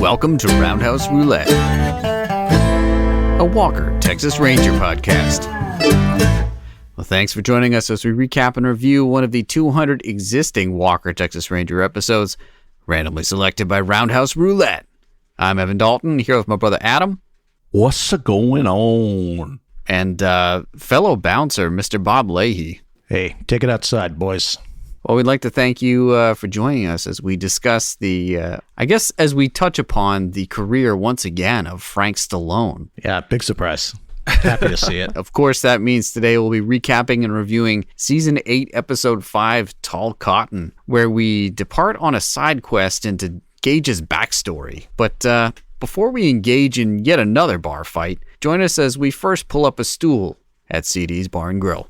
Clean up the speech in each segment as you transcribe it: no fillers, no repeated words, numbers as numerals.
Welcome to Roundhouse Roulette, a Walker, Texas Ranger podcast. Well, thanks for joining us as we recap and review one of the 200 existing Walker, Texas Ranger episodes, randomly selected by Roundhouse Roulette. I'm Evan Dalton, here with my brother Adam. What's going on? And fellow bouncer, Mr. Bob Leahy. Hey, take it outside, boys. Well, we'd like to thank you for joining us as we discuss as we touch upon the career once again of Frank Stallone. Yeah, big surprise. Happy to see it. Of course, that means today we'll be recapping and reviewing Season 8, Episode 5, Tall Cotton, where we depart on a side quest into Gage's backstory. But before we engage in yet another bar fight, join us as we first pull up a stool at CD's Bar and Grill.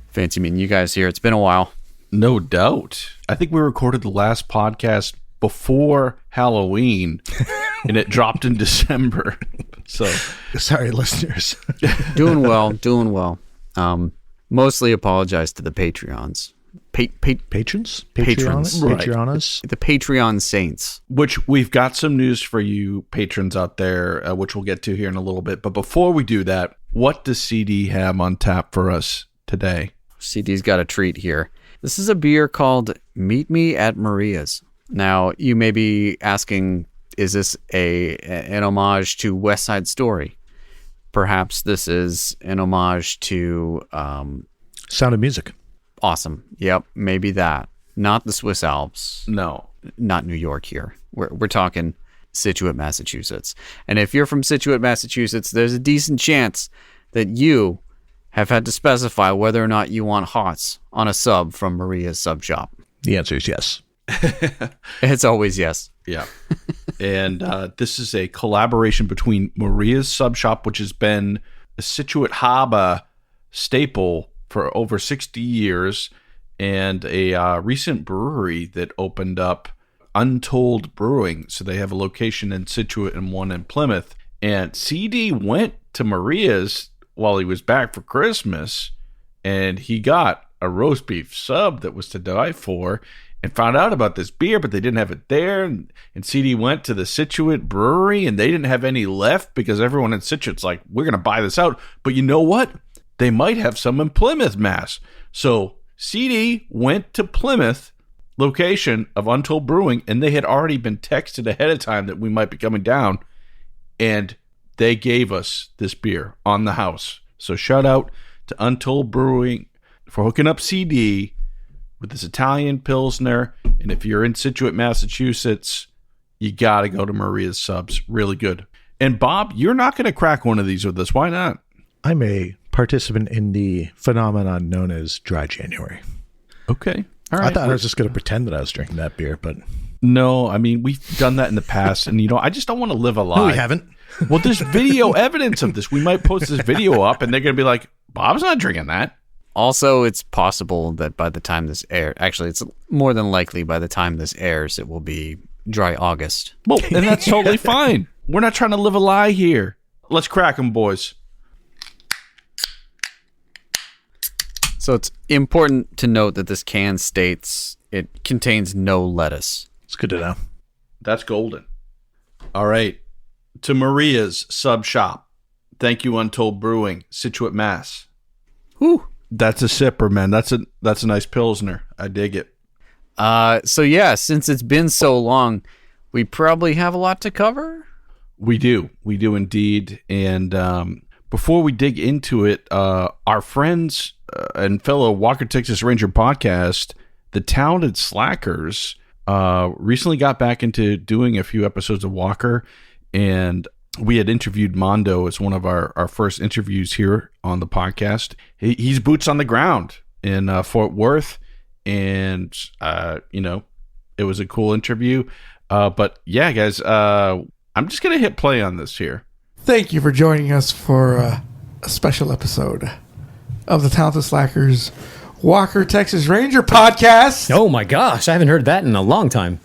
Fancy meeting you guys here. It's been a while. No doubt. I think we recorded the last podcast before Halloween, and it dropped in December. So, sorry, listeners. Doing well. Mostly apologize to the Patreons. Patrons? Patrons. Right. Patreonas? The Patreon saints. Which we've got some news for you patrons out there, which we'll get to here in a little bit. But before we do that, what does CD have on tap for us today? CD's got a treat here. This is a beer called Meet Me at Maria's. Now, you may be asking, is this an homage to West Side Story? Perhaps this is an homage to... Sound of Music. Awesome. Yep, maybe that. Not the Swiss Alps. No. Not New York here. We're talking Scituate, Massachusetts. And if you're from Scituate, Massachusetts, there's a decent chance that you have had to specify whether or not you want hots on a sub from Maria's Sub Shop. The answer is yes. It's always yes. Yeah. And this is a collaboration between Maria's Sub Shop, which has been a Scituate Harbor staple for over 60 years, and a recent brewery that opened up, Untold Brewing. So they have a location in Scituate and one in Plymouth. And CD went to Maria's while he was back for Christmas, and he got a roast beef sub that was to die for, and found out about this beer, but they didn't have it there. And CD went to the Scituate brewery, and they didn't have any left because everyone in Scituate's like, we're going to buy this out. But you know what? They might have some in Plymouth, Mass. So CD went to Plymouth, location of Untold Brewing, and they had already been texted ahead of time that we might be coming down, and they gave us this beer on the house. So shout out to Untold Brewing for hooking up CD with this Italian Pilsner. And if you're in Scituate, Massachusetts, you got to go to Maria's Subs. Really good. And Bob, you're not going to crack one of these with us. Why not? I'm a participant in the phenomenon known as Dry January. Okay. All right. I thought I was just going to pretend that I was drinking that beer, but... No, I mean, we've done that in the past. And, I just don't want to live a lie. No, we haven't. Well, there's video evidence of this. We might post this video up, and they're going to be like, Bob's not drinking that. Also, it's possible that by the time this airs, actually, it's more than likely by the time this airs, it will be dry August. Well, and that's totally fine. We're not trying to live a lie here. Let's crack them, boys. So it's important to note that this can states it contains no lettuce. It's good to know. That's golden. All right. To Maria's Sub Shop. Thank you, Untold Brewing, Scituate, Mass. Whew. That's a sipper, man. That's a nice Pilsner. I dig it. So yeah, since it's been so long, we probably have a lot to cover. We do indeed. And before we dig into it, our friends and fellow Walker, Texas Ranger podcast, the Talented Slackers, recently got back into doing a few episodes of Walker, and we had interviewed Mondo as one of our first interviews here on the podcast. He's boots on the ground in Fort Worth, and it was a cool interview. But yeah, guys, I'm just gonna hit play on this here. Thank you for joining us for a special episode of the Talented Slackers Walker, Texas Ranger podcast. Oh my gosh, I haven't heard that in a long time.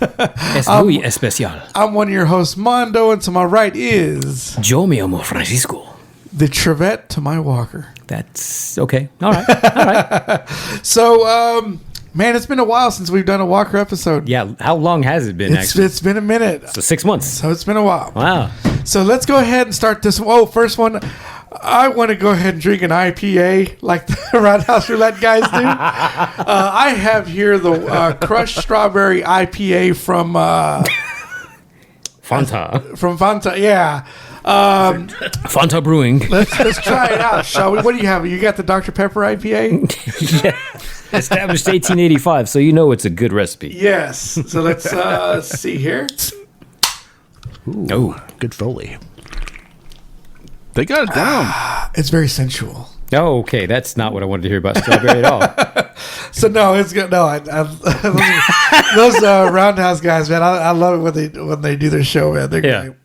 Es muy especial. I'm one of your hosts, Mondo, and to my right is... Yo me llamo Francisco. The Trevette to my Walker. That's okay. All right. So, Man, it's been a while since we've done a Walker episode. Yeah, how long has it been, actually? It's been a minute. So 6 months. So it's been a while. Wow. So let's go ahead and start this. Oh, first one. I want to go ahead and drink an IPA like the Roundhouse Roulette guys do. I have here the crushed strawberry IPA from Fanta. From Fanta. Yeah. Fanta Brewing. Let's try it out, shall we? What do you have? You got the Dr. Pepper IPA? Yeah. Established 1885, so you know it's a good recipe. Yes. So let's see here. Ooh, Oh. good Foley. They got it down. It's very sensual. Oh, okay. That's not what I wanted to hear about strawberry at all. So no, it's good. No, those Roundhouse guys, man, I love it when they do their show, man. They're great.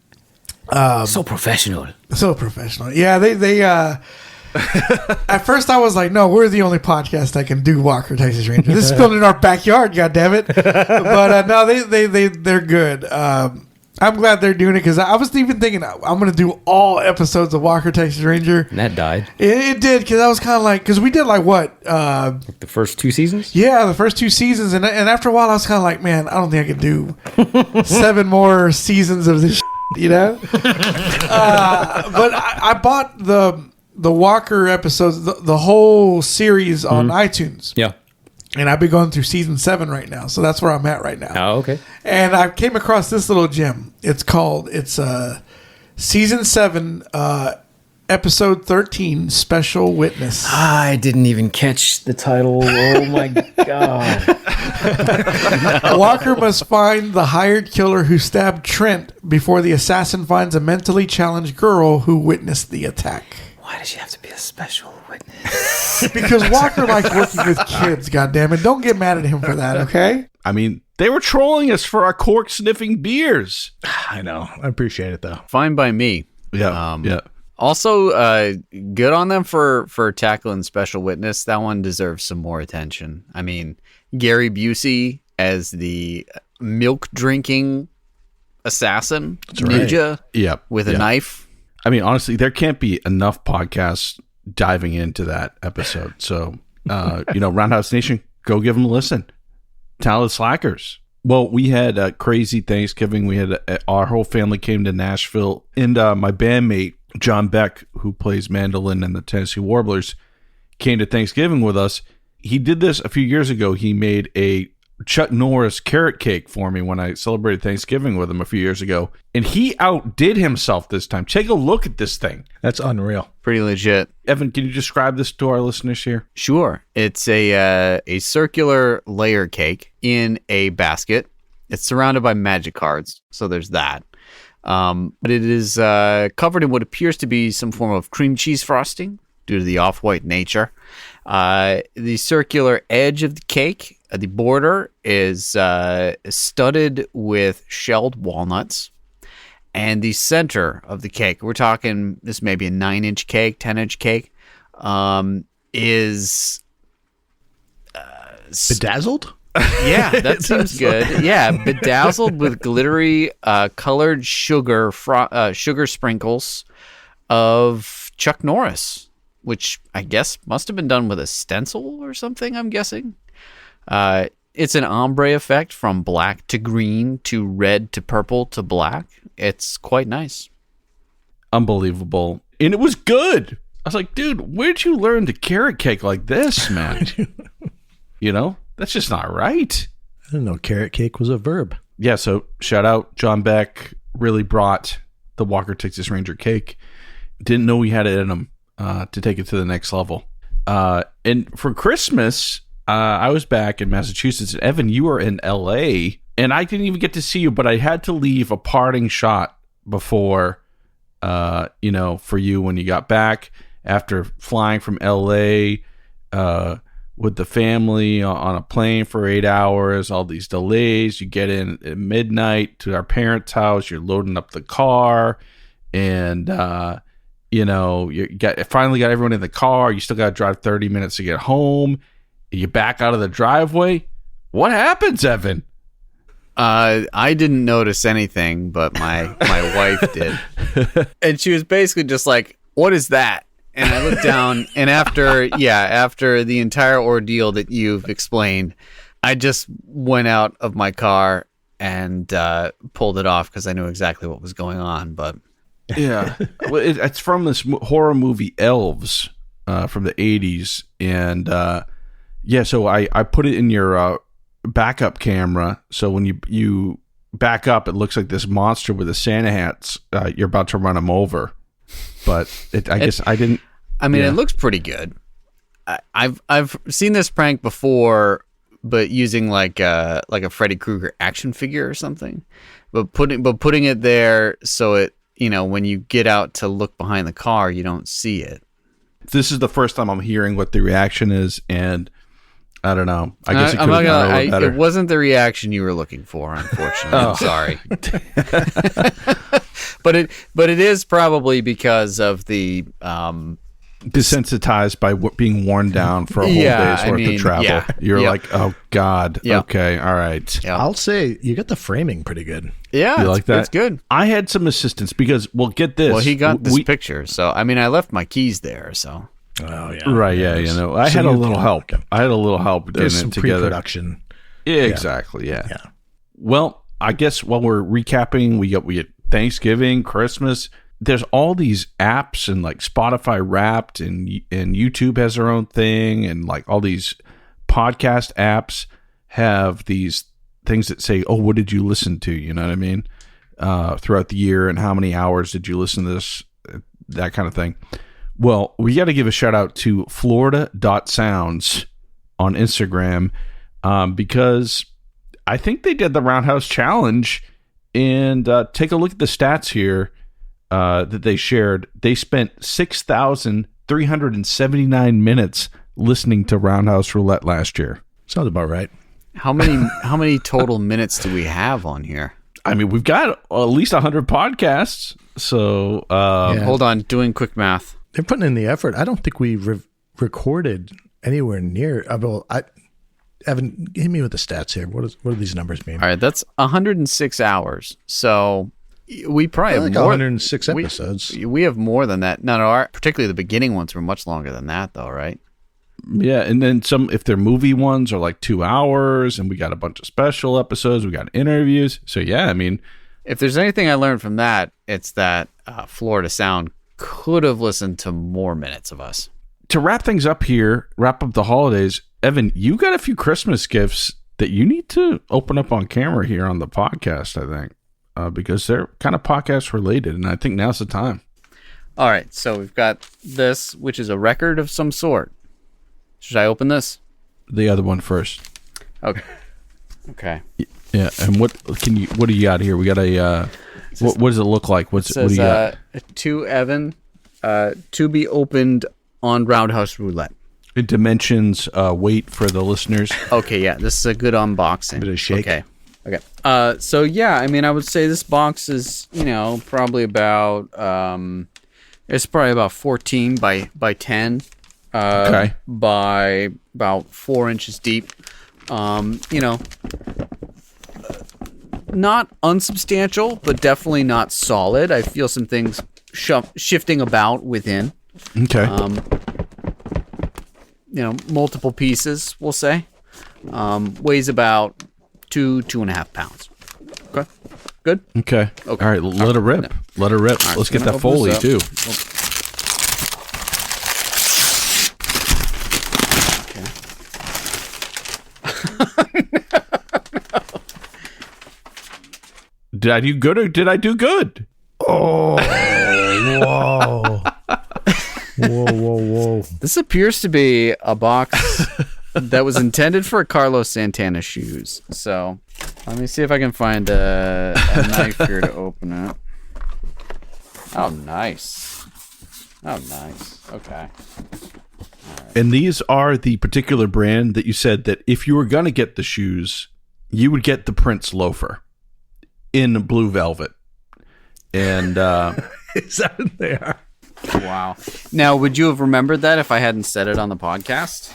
So professional. So professional. Yeah, they at first I was like, no, we're the only podcast that can do Walker Texas Ranger. This is filmed in our backyard, goddammit. But no, they're good. I'm glad they're doing it because I was even thinking I'm going to do all episodes of Walker Texas Ranger. And that died. It did because I was kind of like, because we did like what? The first 2 seasons? Yeah, the first 2 seasons. And after a while, I was kind of like, man, I don't think I could do 7 more seasons of this you know? But I bought the Walker episodes, the whole series on iTunes. Yeah. And I've been going through season 7 right now. So that's where I'm at right now. Oh, okay. And I came across this little gem. It's season 7, episode 13, Special Witness. I didn't even catch the title. Oh, my God. Walker must find the hired killer who stabbed Trent before the assassin finds a mentally challenged girl who witnessed the attack. Why does she have to be a special witness? Because Walker likes working with kids, goddammit. Don't get mad at him for that, okay? I mean, they were trolling us for our cork sniffing beers. I know. I appreciate it, though. Fine by me. Yeah. Yeah. Also, good on them for tackling Special Witness. That one deserves some more attention. I mean, Gary Busey as the milk drinking assassin ninja with a knife. I mean, honestly, there can't be enough podcasts diving into that episode. So, Roundhouse Nation, go give them a listen. Talented Slackers. Well, we had a crazy Thanksgiving. We had our whole family came to Nashville, and my bandmate John Beck, who plays mandolin in the Tennessee Warblers, came to Thanksgiving with us. He did this a few years ago. He made a Chuck Norris carrot cake for me when I celebrated Thanksgiving with him a few years ago, and he outdid himself this time. Take a look at this thing. That's unreal. Pretty legit. Evan, can you describe this to our listeners here? Sure. It's a circular layer cake in a basket. It's surrounded by magic cards, so there's that. But it is covered in what appears to be some form of cream cheese frosting due to the off-white nature. The circular edge of the cake, the border, is studded with shelled walnuts. And the center of the cake, we're talking, this may be a 9-inch cake, 10-inch cake, is... Bedazzled? Yeah, that seems good. Yeah, bedazzled with glittery colored sugar sprinkles of Chuck Norris, which I guess must have been done with a stencil or something, I'm guessing. It's an ombre effect from black to green to red to purple to black. It's quite nice. Unbelievable. And it was good. I was like, dude, where'd you learn to carrot cake like this, man? That's just not right. I didn't know carrot cake was a verb. Yeah, so shout out John Beck. Really brought the Walker Texas Ranger cake. Didn't know we had it in him to take it to the next level. And for Christmas, I was back in Massachusetts. Evan, you were in L.A., and I didn't even get to see you, but I had to leave a parting shot before, for you when you got back after flying from L.A., with the family on a plane for 8 hours, all these delays. You get in at midnight to our parents' house. You're loading up the car, and finally got everyone in the car. You still got to drive 30 minutes to get home. You back out of the driveway. What happens, Evan? I didn't notice anything, but my wife did, and she was basically just like, "What is that?" And I looked down, and after the entire ordeal that you've explained, I just went out of my car and pulled it off because I knew exactly what was going on. But Yeah. Well, it's from this horror movie Elves from the 80s. And so I put it in your backup camera. So when you back up, it looks like this monster with a Santa hat. You're about to run him over. But I guess I didn't. I mean, it looks pretty good. I've seen this prank before, but using like a Freddy Krueger action figure or something. But putting it there so it, when you get out to look behind the car, you don't see it. This is the first time I'm hearing what the reaction is, and I don't know. I guess it could have gone a little better. It wasn't the reaction you were looking for, unfortunately. I'm sorry. But it is probably because of the desensitized by being worn down for a whole day's worth of travel. Yeah, You're like, oh God. Yep. Okay, all right. Yep. I'll say you got the framing pretty good. Yeah, You like that? It's good. I had some assistance because, well, get this. Well, he got this picture, so I mean, I left my keys there, so. Oh yeah. Right, yeah, I had a little help. I had a little help There's getting some it together. pre-production. Yeah, exactly. Yeah. Yeah. Well, I guess while we're recapping, we got Thanksgiving, Christmas. There's all these apps and like Spotify Wrapped and YouTube has their own thing, and like all these podcast apps have these things that say, "Oh, what did you listen to?" You know what I mean? Throughout the year, and how many hours did you listen to this? That kind of thing. Well, we got to give a shout out to Florida.sounds on Instagram because I think they did the Roundhouse Challenge. And take a look at the stats here that they shared. They spent 6,379 minutes listening to Roundhouse Roulette last year. Sounds about right. How many total minutes do we have on here? I mean, we've got at least 100 podcasts. So hold on, doing quick math. They're putting in the effort. I don't think we recorded anywhere near. Evan, hit me with the stats here. What do these numbers mean? All right, that's 106 hours. So we probably have more. 106 episodes. We have more than that. No, particularly the beginning ones were much longer than that, though, right? yeah, and then some, if they're movie ones, are like 2 hours, and we got a bunch of special episodes. We got interviews. So yeah, I mean, if there's anything I learned from that, it's that Florida Sound could have listened to more minutes of us. To wrap things up here, wrap up the holidays, Evan, you got a few Christmas gifts that you need to open up on camera here on the podcast, I think, because they're kind of podcast related, and I think now's the time. All right, so we've got this, which is a record of some sort. Should I open this? The other one first. Okay. Okay. Yeah, and what do you got here? We got a what does it look like? What do you got? To Evan, to be opened on Roundhouse Roulette. Dimensions, weight for the listeners. Okay, yeah, this is a good unboxing. Bit of shake. Okay. So yeah, I mean, I would say this box is, probably about it's probably about 14 by 10. Okay. By about 4 inches deep. Not unsubstantial, but definitely not solid. I feel some things shifting about within. Okay. Multiple pieces, we'll say. Weighs about 2.5 pounds. Okay. Good? Okay. All right, let it rip. Let it rip. Right, Let's get gonna that open Foley, this too. Did I do good or did I do good? Oh, whoa. Whoa. This appears to be a box that was intended for Carlos Santana shoes. So let me see if I can find a knife here to open it. Oh, nice. Okay. And these are the particular brand that you said that if you were going to get the shoes, you would get the Prince loafer in blue velvet. And Is that what they are? Wow. Now, would you have remembered that if I hadn't said it on the podcast?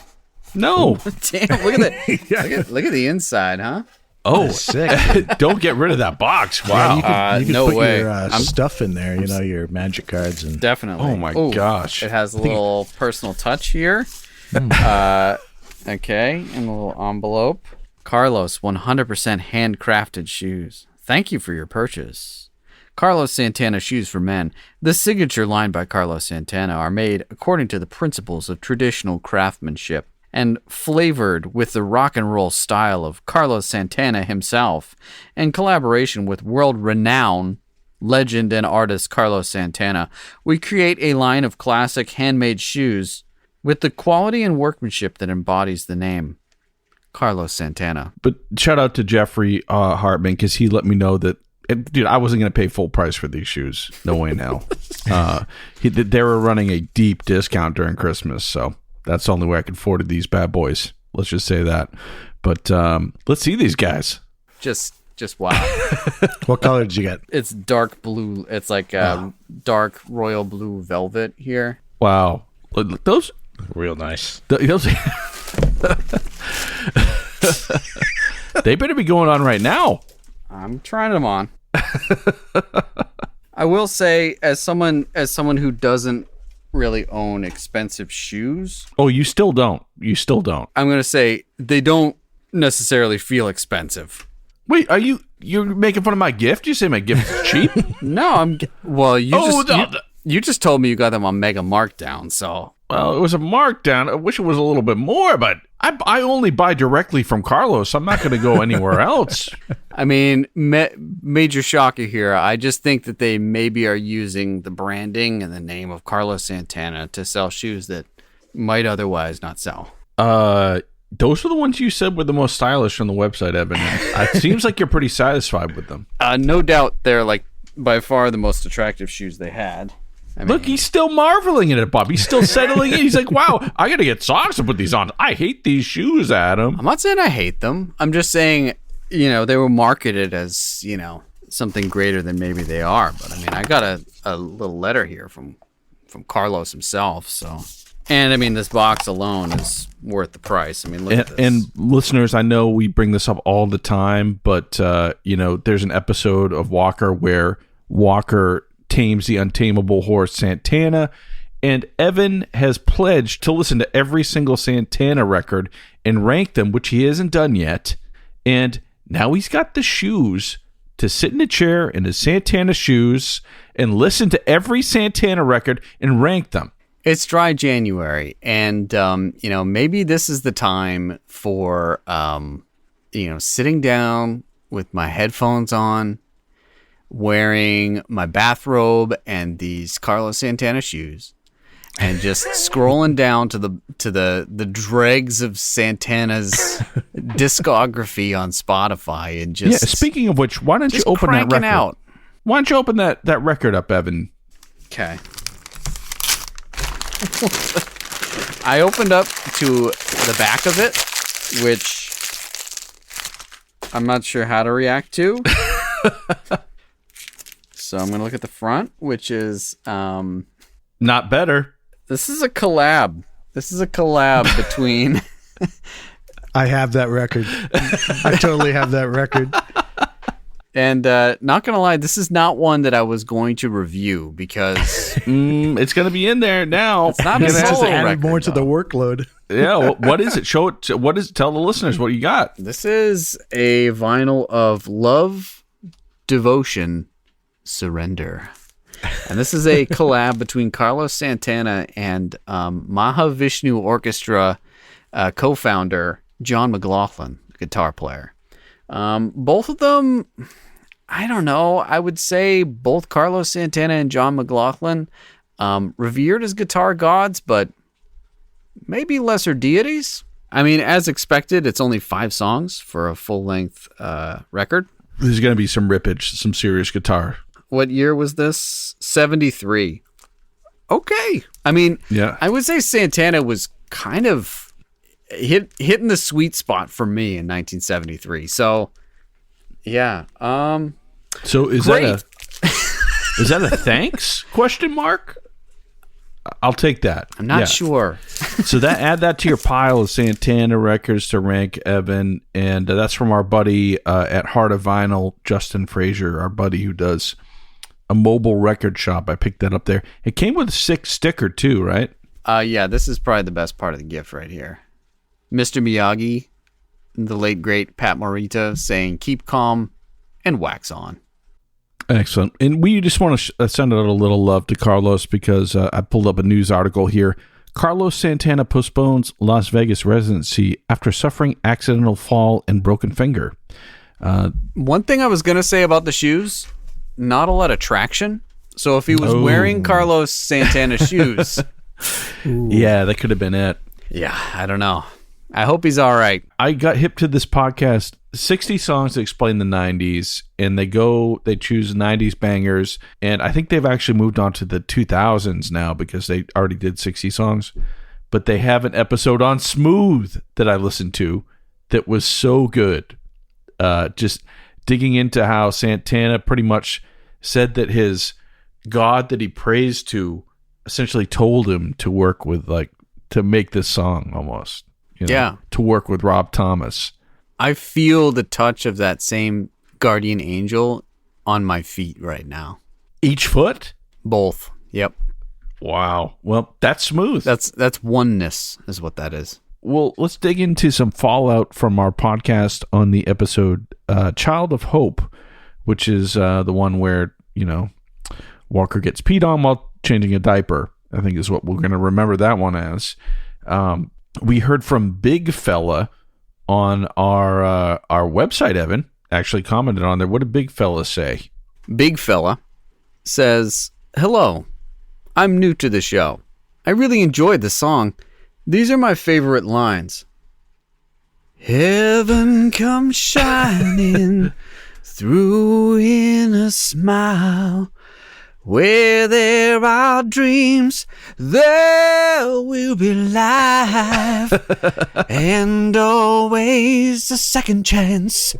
no. Damn, look at that. Look at the inside, huh? Oh, Sick. don't get rid of that box. Wow. You could no put way. your stuff in there, your magic cards. And Definitely. Oh, my gosh. It has a little personal touch here. Okay, and a little envelope. Carlos, 100% handcrafted shoes. Thank you for your purchase. Carlos Santana Shoes for Men. The signature line by Carlos Santana are made according to the principles of traditional craftsmanship and flavored with the rock and roll style of Carlos Santana himself, in collaboration with world-renowned legend and artist Carlos Santana. We create a line of classic handmade shoes with the quality and workmanship that embodies the name. Carlos Santana. But shout out to Jeffrey Hartman, because he let me know that, dude, I wasn't going to pay full price for these shoes. No way now. They were running a deep discount during Christmas, so that's the only way I could afford these bad boys. Let's just say that. But let's see these guys. Just wow. What color did you get? It's dark blue. It's like dark royal blue velvet here. Wow. Those Real nice. those they better be going on right now. I'm trying them on. I will say, as someone who doesn't really own expensive shoes, Oh, you still don't. You still don't. I'm going to say they don't necessarily feel expensive. Wait, you're making fun of my gift? You say my gift is cheap? No, Oh, you just told me you got them on Mega Markdown, so Well, it was a markdown. I wish it was a little bit more, but I only buy directly from Carlos. I'm not going to go anywhere else. I mean, major shocker here. I just think that they maybe are using the branding and the name of Carlos Santana to sell shoes that might otherwise not sell. Those are the ones you said were the most stylish on the website, Evan. It seems like you're pretty satisfied with them. No doubt they're like by far the most attractive shoes they had. I mean, Look, he's still marveling at it, Bob. He's still settling in. He's like, wow, I got to get socks to put these on. I hate these shoes, Adam. I'm not saying I hate them. I'm just saying, they were marketed as, something greater than maybe they are. But I mean, I got a little letter here from Carlos himself. So, and I mean, this box alone is worth the price. I mean, look at this. And listeners, I know we bring this up all the time, but, there's an episode of Walker where Walker tames the untamable horse Santana, and Evan has pledged to listen to every single Santana record and rank them, which he hasn't done yet. And now he's got the shoes to sit in a chair in his Santana shoes and listen to every Santana record and rank them. It's dry January, and maybe this is the time for sitting down with my headphones on, wearing my bathrobe and these Carlos Santana shoes, and just scrolling down to the dregs of Santana's discography on Spotify, and just Speaking of which, why don't you open that record? Out. Why don't you open that record up, Evan? Okay. I opened up to the back of it, which I'm not sure how to react to. So I'm going to look at the front, which is... Not better. This is a collab. This is a collab between... I have that record. I totally have that record. And not going to lie, this is not one that I was going to review because... It's going to be in there now. It's not a solo record, more to the workload. Yeah, what is it? Show it. Tell the listeners what you got. This is a vinyl of Love, Devotion, Surrender. And this is a collab between Carlos Santana and Mahavishnu Orchestra co-founder John McLaughlin, guitar player. Both of them, I don't know, I would say both Carlos Santana and John McLaughlin revered as guitar gods, but maybe lesser deities. I mean, as expected, it's only 5 songs for a full-length record. There's going to be some rippage, some serious guitar. What year was this? 73. Okay. I mean, yeah. I would say Santana was kind of hitting the sweet spot for me in 1973. So, yeah. So is great. that a thanks? Question mark? I'll take that. I'm not sure. So add that to your pile of Santana records to rank, Evan, and that's from our buddy at Heart of Vinyl, Justin Frazier, our buddy who does a mobile record shop. I picked that up there. It came with a 6 sticker too, right? Yeah, this is probably the best part of the gift right here. Mr. Miyagi the late, great Pat Morita saying, keep calm and wax on. Excellent. And we just want to send out a little love to Carlos because I pulled up a news article here. Carlos Santana postpones Las Vegas residency after suffering accidental fall and broken finger. One thing I was going to say about the shoes, not a lot of traction. So if he was wearing Carlos Santana shoes. Yeah, that could have been it. Yeah, I don't know. I hope he's all right. I got hip to this podcast, 60 songs that explain the 90s, and they choose 90s bangers, and I think they've actually moved on to the 2000s now because they already did 60 songs, but they have an episode on Smooth that I listened to that was so good. Just digging into how Santana pretty much said that his God that he prays to essentially told him to work with, to make this song almost. Yeah. To work with Rob Thomas. I feel the touch of that same guardian angel on my feet right now. Each foot? Both. Yep. Wow. Well, that's Smooth. That's oneness is what that is. Well, let's dig into some fallout from our podcast on the episode Child of Hope, which is the one where, Walker gets peed on while changing a diaper. I think is what we're going to remember that one as. We heard from Big Fella on our website. Evan actually commented on there. What did Big Fella say? Big Fella says, hello, I'm new to the show. I really enjoyed the song. These are my favorite lines. Heaven comes shining through in a smile. Where there are dreams, there will be life, and always a second chance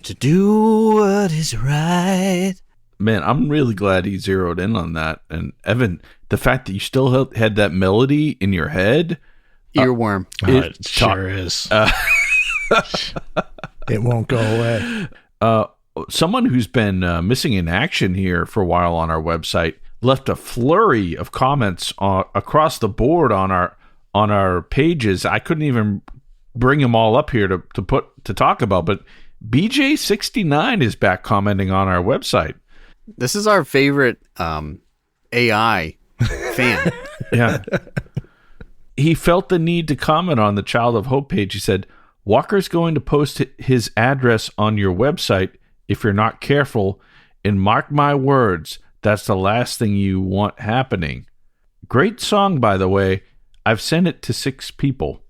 to do what is right. Man, I'm really glad he zeroed in on that. And Evan, the fact that you still had that melody in your head. Earworm. It sure is. It won't go away. Someone who's been missing in action here for a while on our website left a flurry of comments across the board on our pages. I couldn't even bring them all up here to talk about, but BJ69 is back commenting on our website. This is our favorite AI fan. Yeah. He felt the need to comment on the Child of Hope page. He said, Walker's going to post his address on your website if you're not careful, and mark my words, that's the last thing you want happening. Great song, by the way. I've sent it to 6 people.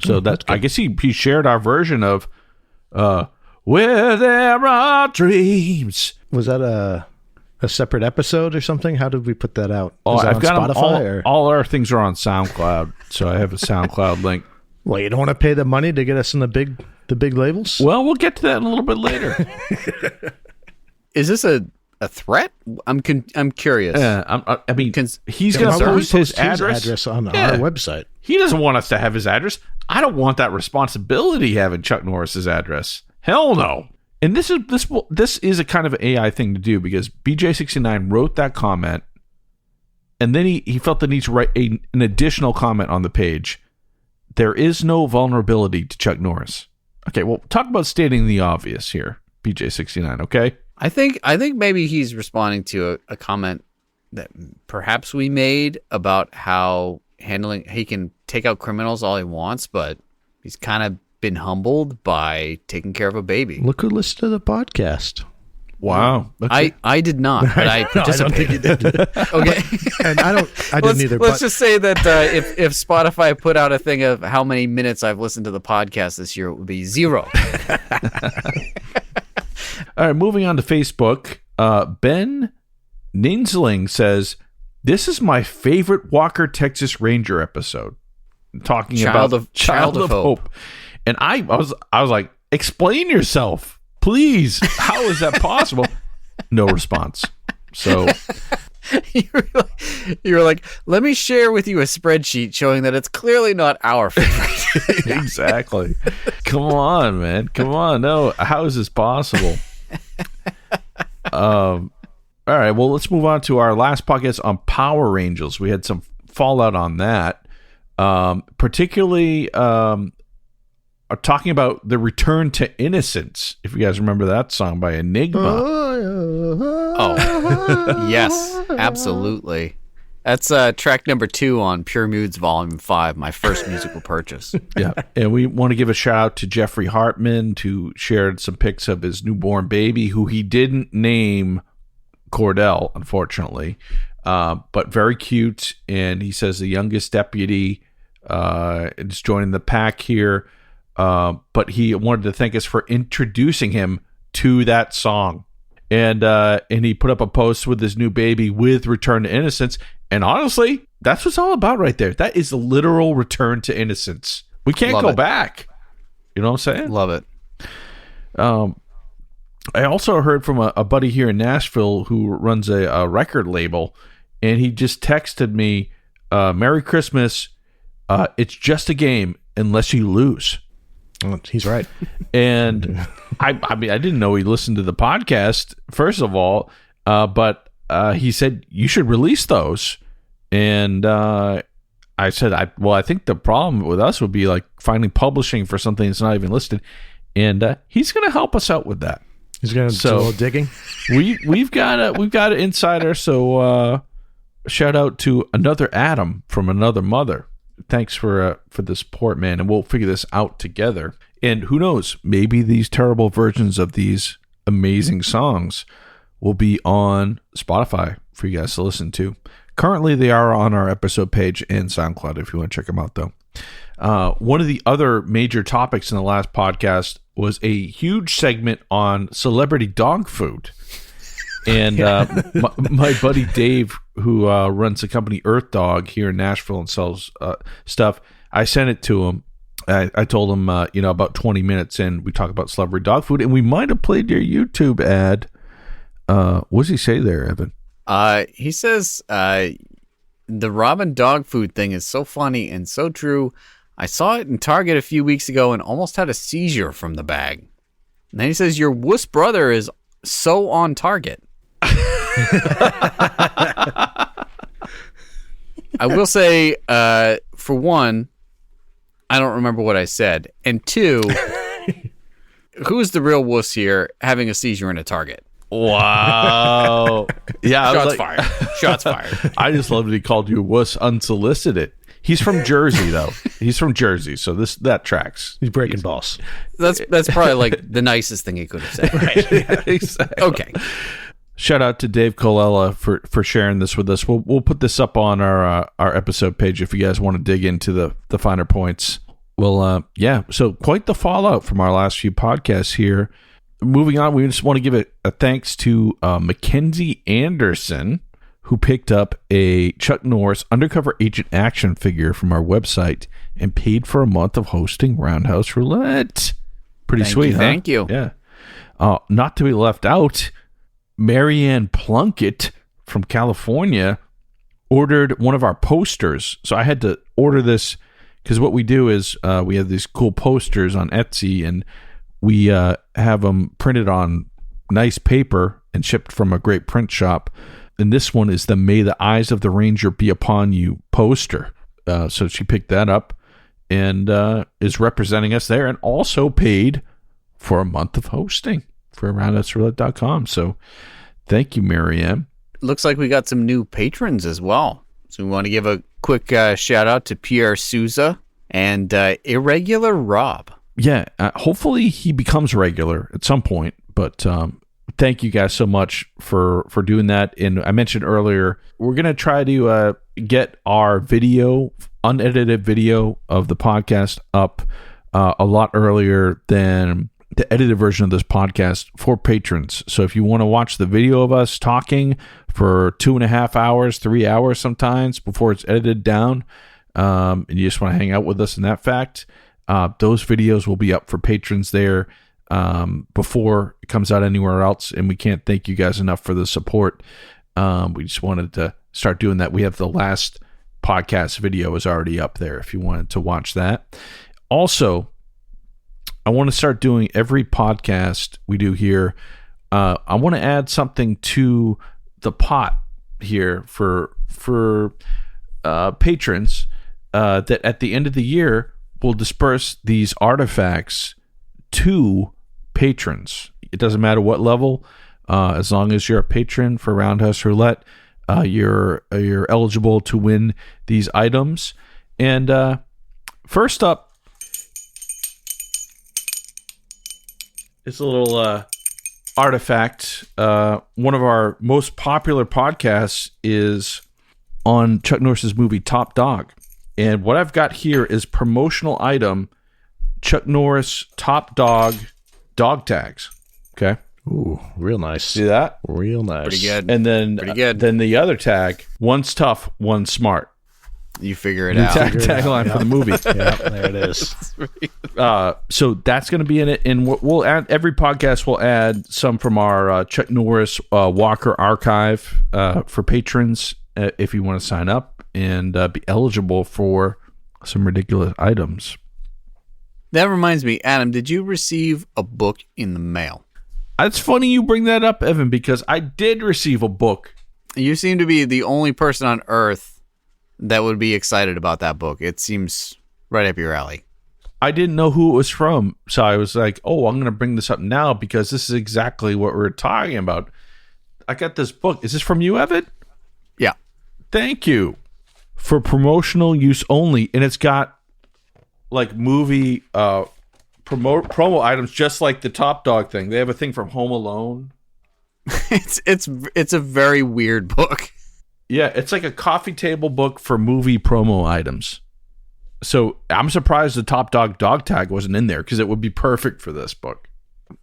So I guess he shared our version of Where There Are Dreams. Was that a separate episode or something? How did we put that out? Oh, I've got Spotify. All our things are on SoundCloud, so I have a SoundCloud link. Well, you don't want to pay the money to get us in the big labels? Well, we'll get to that in a little bit later. Is this a threat? I'm curious. I mean, he's going to post his address on our website. He doesn't want us to have his address. I don't want that responsibility having Chuck Norris's address. Hell no. And this is a kind of AI thing to do because BJ69 wrote that comment, and then he felt the need to write an additional comment on the page. There is no vulnerability to Chuck Norris. Okay, well, talk about stating the obvious here, BJ69, okay? I think maybe he's responding to a comment that perhaps we made about how he can take out criminals all he wants, but he's kind of been humbled by taking care of a baby. Look who listened to the podcast. Wow. I did not, but I participated. I don't think you did. Okay. And I didn't either. Let's just say that if Spotify put out a thing of how many minutes I've listened to the podcast this year, it would be 0. All right, moving on to Facebook. Ben Ninsling says, this is my favorite Walker, Texas Ranger episode. Talking about Child of Hope. And I was like, explain yourself, please. How is that possible? No response. So you were like, let me share with you a spreadsheet showing that it's clearly not our favorite. Exactly. Come on, man. Come on. No, how is this possible? All right. Well, let's move on to our last podcast on Power Rangers. We had some fallout on that. Particularly are talking about the return to innocence. If you guys remember that song by Enigma. Oh, yes, absolutely. That's track number 2 on Pure Moods Volume 5, my first musical purchase. Yeah, and we want to give a shout out to Jeffrey Hartman, who shared some pics of his newborn baby, who he didn't name Cordell, unfortunately, but very cute. And he says the youngest deputy is joining the pack here, but he wanted to thank us for introducing him to that song. And he put up a post with his new baby with Return to Innocence. And honestly, that's what's all about right there. That is a literal return to innocence. We can't Love go it. back. You know what I'm saying? Love it. I also heard from a buddy here in Nashville who runs a record label, and he just texted me, Merry Christmas. It's just a game unless you lose. Well, he's right. And I mean, I didn't know he listened to the podcast, first of all, but he said you should release those. And I said, I think the problem with us would be like finding publishing for something that's not even listed. And he's going to help us out with that. He's going to do a little digging. We've got an insider. So shout out to another Adam from another mother. Thanks for the support, man, and we'll figure this out together. And who knows, maybe these terrible versions of these amazing songs will be on Spotify for you guys to listen to. Currently, they are on our episode page and SoundCloud if you want to check them out, though. One of the other major topics in the last podcast was a huge segment on celebrity dog food. And my buddy Dave, who runs the company Earth Dog here in Nashville and sells stuff, I sent it to him. I told him, about 20 minutes in, we talk about celebrity dog food, and we might have played your YouTube ad. What does he say there, Evan? He says the Robin dog food thing is so funny and so true. I saw it in Target a few weeks ago and almost had a seizure from the bag. And then he says your wuss brother is so on target. I will say, for one, I don't remember what I said. And two, who's the real wuss here having a seizure in a Target? Wow. Yeah. Shots fired. Shots fired. I just loved that he called you wuss unsolicited. He's from Jersey, though. He's from Jersey, so that tracks. He's breaking balls. That's probably like the nicest thing he could have said. Right. Yeah, exactly. Okay. Shout out to Dave Colella for sharing this with us. We'll put this up on our episode page if you guys want to dig into the finer points. Well, yeah. So quite the fallout from our last few podcasts here. Moving on, we just want to give a thanks to Mackenzie Anderson, who picked up a Chuck Norris undercover agent action figure from our website and paid for a month of hosting Roundhouse Roulette. Pretty sweet, huh? Thank you. Yeah. Not to be left out, Marianne Plunkett from California ordered one of our posters. So I had to order this because what we do is we have these cool posters on Etsy, and we have them printed on nice paper and shipped from a great print shop. And this one is the May the Eyes of the Ranger Be Upon You poster. So she picked that up and is representing us there and also paid for a month of hosting for roundhouseroulette.com. So thank you, Marianne. Looks like we got some new patrons as well. So we want to give a quick shout out to Pierre Souza and Irregular Rob. Yeah, hopefully he becomes regular at some point. But thank you guys so much for doing that. And I mentioned earlier, we're going to try to get our video, unedited video of the podcast up a lot earlier than the edited version of this podcast for patrons. So if you want to watch the video of us talking for 2.5 hours, 3 hours sometimes before it's edited down, and you just want to hang out with us in that fact, those videos will be up for patrons there before it comes out anywhere else. And we can't thank you guys enough for the support. We just wanted to start doing that. We have the last podcast video is already up there if you wanted to watch that. Also, I want to start doing every podcast we do here. I want to add something to the pot here for patrons that at the end of the year, will disperse these artifacts to patrons. It doesn't matter what level, as long as you're a patron for Roundhouse Roulette, you're eligible to win these items. And first up, it's a little artifact. One of our most popular podcasts is on Chuck Norris's movie Top Dog. And what I've got here is promotional item, Chuck Norris Top Dog dog tags. Okay. Ooh, real nice. See that? Real nice. Pretty good. And then, Pretty good. Then the other tag, one's tough, one's smart. You figure it New out. tagline for the movie. Yeah, there it is. So that's going to be in it, and we'll add every podcast. We'll add some from our Chuck Norris Walker archive for patrons if you want to sign up and be eligible for some ridiculous items. That reminds me, Adam, did you receive a book in the mail? It's funny you bring that up, Evan, because I did receive a book. You seem to be the only person on earth that would be excited about that book. It seems right up your alley. I didn't know who it was from, so I was like, oh, I'm going to bring this up now because this is exactly what we're talking about. I got this book. Is this from you, Evan? Yeah. Thank you. For promotional use only, and it's got like movie promo items just like the Top Dog thing. They have a thing from Home Alone. It's a very weird book. Yeah, it's like a coffee table book for movie promo items. So I'm surprised the Top Dog dog tag wasn't in there because it would be perfect for this book.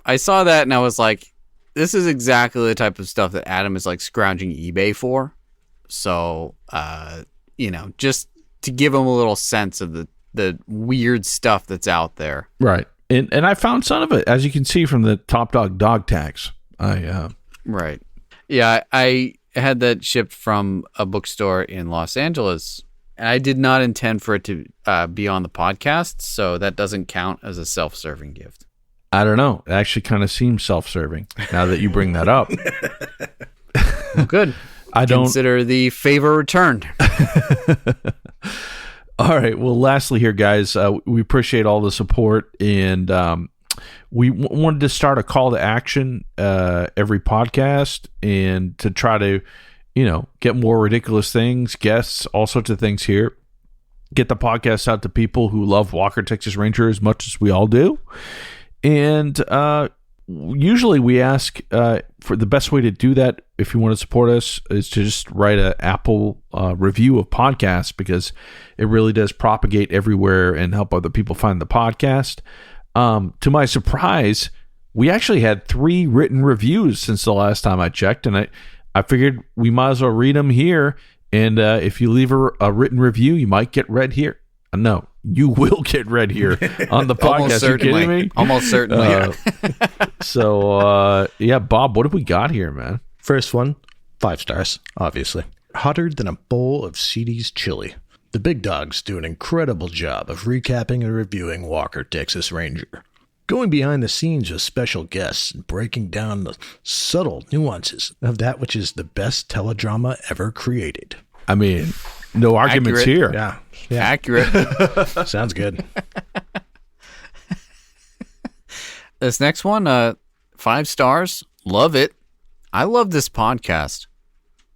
I saw that and I was like, this is exactly the type of stuff that Adam is like scrounging eBay for. So, just to give him a little sense of the weird stuff that's out there. Right. And I found some of it, as you can see from the Top Dog dog tags. Right. Yeah, I had that shipped from a bookstore in Los Angeles, and I did not intend for it to be on the podcast, so that doesn't count as a self-serving gift. I don't know. It actually kind of seems self-serving now that you bring that up. Well, good. I don't consider the favor returned. All right. Well, lastly here, guys, we appreciate all the support, and we wanted to start a call to action every podcast and to try to, get more ridiculous things, guests, all sorts of things here. Get the podcast out to people who love Walker, Texas Ranger as much as we all do. And usually we ask for the best way to do that, if you want to support us, is to just write an Apple review of podcasts, because it really does propagate everywhere and help other people find the podcast. To my surprise, we actually had 3 written reviews since the last time I checked, and I figured we might as well read them here. And if you leave a written review, you might get read here. No, you will get read here on the podcast. Almost certainly. You kidding me? Almost certainly. So, Bob, what have we got here, man? First one, 5 stars, obviously. Hotter than a bowl of Seedy's chili. The big dogs do an incredible job of recapping and reviewing Walker, Texas Ranger. Going behind the scenes with special guests and breaking down the subtle nuances of that which is the best teledrama ever created. I mean, no arguments Accurate. here. Yeah. Accurate. Sounds good. This next one, 5 stars. Love it. I love this podcast.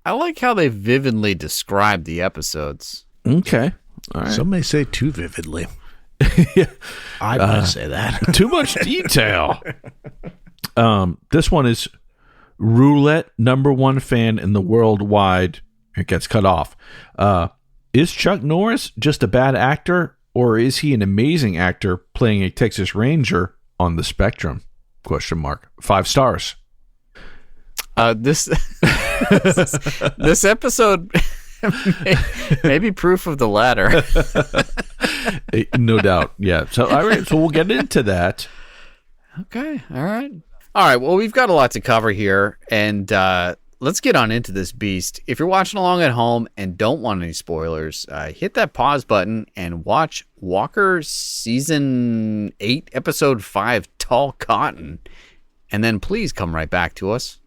I like how they vividly describe the episodes. Okay. All right. Some may say too vividly. Yeah. I might say that. Too much detail. This one is roulette #1 fan in the world wide. It gets cut off. Is Chuck Norris just a bad actor, or is he an amazing actor playing a Texas Ranger on the spectrum? ? 5 stars. This episode may be proof of the latter. No doubt. Yeah. So, all right. So we'll get into that. Okay. All right. Well, we've got a lot to cover here, and let's get on into this beast. If you're watching along at home and don't want any spoilers, hit that pause button and watch Walker Season 8, Episode 5, Tall Cotton, and then please come right back to us.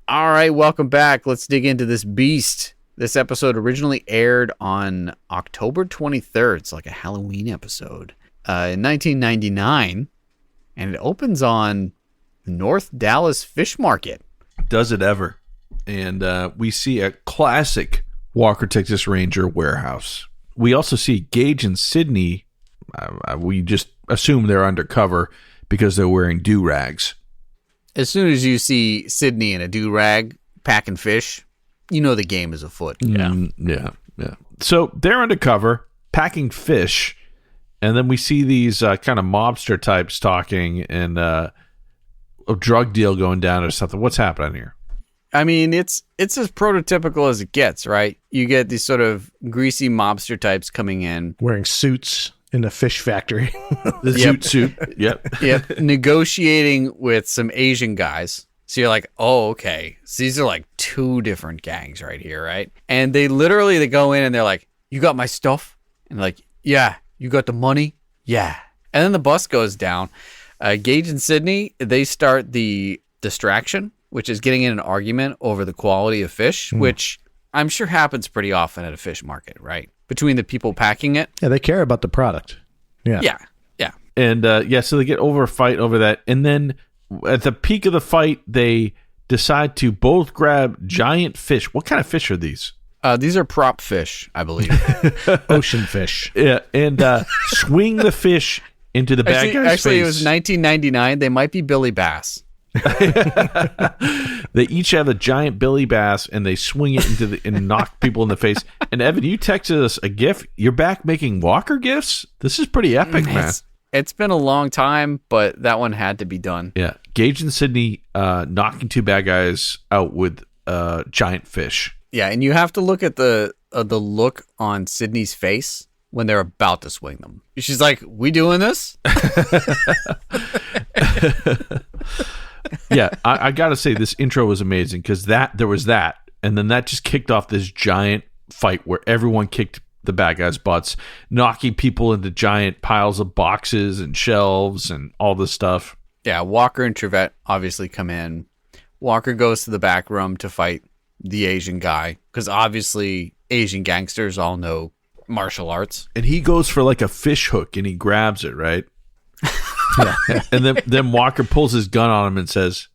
All right, welcome back. Let's dig into this beast. This episode originally aired on October 23rd. It's like a Halloween episode in 1999. And it opens on North Dallas Fish Market. Does it ever? And we see a classic Walker, Texas Ranger warehouse. We also see Gage and Sydney. We just assume they're undercover because they're wearing do-rags. As soon as you see Sydney in a do-rag packing fish, you know the game is afoot. Yeah. So they're undercover packing fish, and then we see these kind of mobster types talking and a drug deal going down or something. What's happening here? I mean, it's as prototypical as it gets, right? You get these sort of greasy mobster types coming in. Wearing suits in a fish factory. The suit. Yep. Yep. Negotiating with some Asian guys. So you're like, oh, okay. So these are like two different gangs right here, right? And they go in and they're like, you got my stuff? And like, yeah. You got the money? Yeah. And then the bus goes down. Gage and Sydney, they start the distraction, which is getting in an argument over the quality of fish, which I'm sure happens pretty often at a fish market, right? Between the people packing it. Yeah, they care about the product. Yeah. Yeah. And so they get over a fight over that. And then at the peak of the fight, they decide to both grab giant fish. What kind of fish are these? These are prop fish, I believe. Ocean fish. Yeah, and swing the fish into the bad guy's Actually, face. it was 1999. They might be Billy Bass. They each have a giant Billy Bass, and they swing it and knock people in the face. And Evan, you texted us a GIF. You're back making Walker GIFs? This is pretty epic, man. It's been a long time, but that one had to be done. Yeah, Gage and Sydney knocking two bad guys out with giant fish. Yeah, and you have to look at the look on Sydney's face when they're about to swing them. She's like, "We doing this?" Yeah, I gotta say this intro was amazing because there was that, and then that just kicked off this giant fight where everyone kicked the bad guys' butts, knocking people into giant piles of boxes and shelves and all this stuff. Yeah, Walker and Trevette obviously come in. Walker goes to the back room to fight the Asian guy because obviously Asian gangsters all know martial arts. And he goes for like a fish hook and he grabs it, right? Yeah. And then Walker pulls his gun on him and says,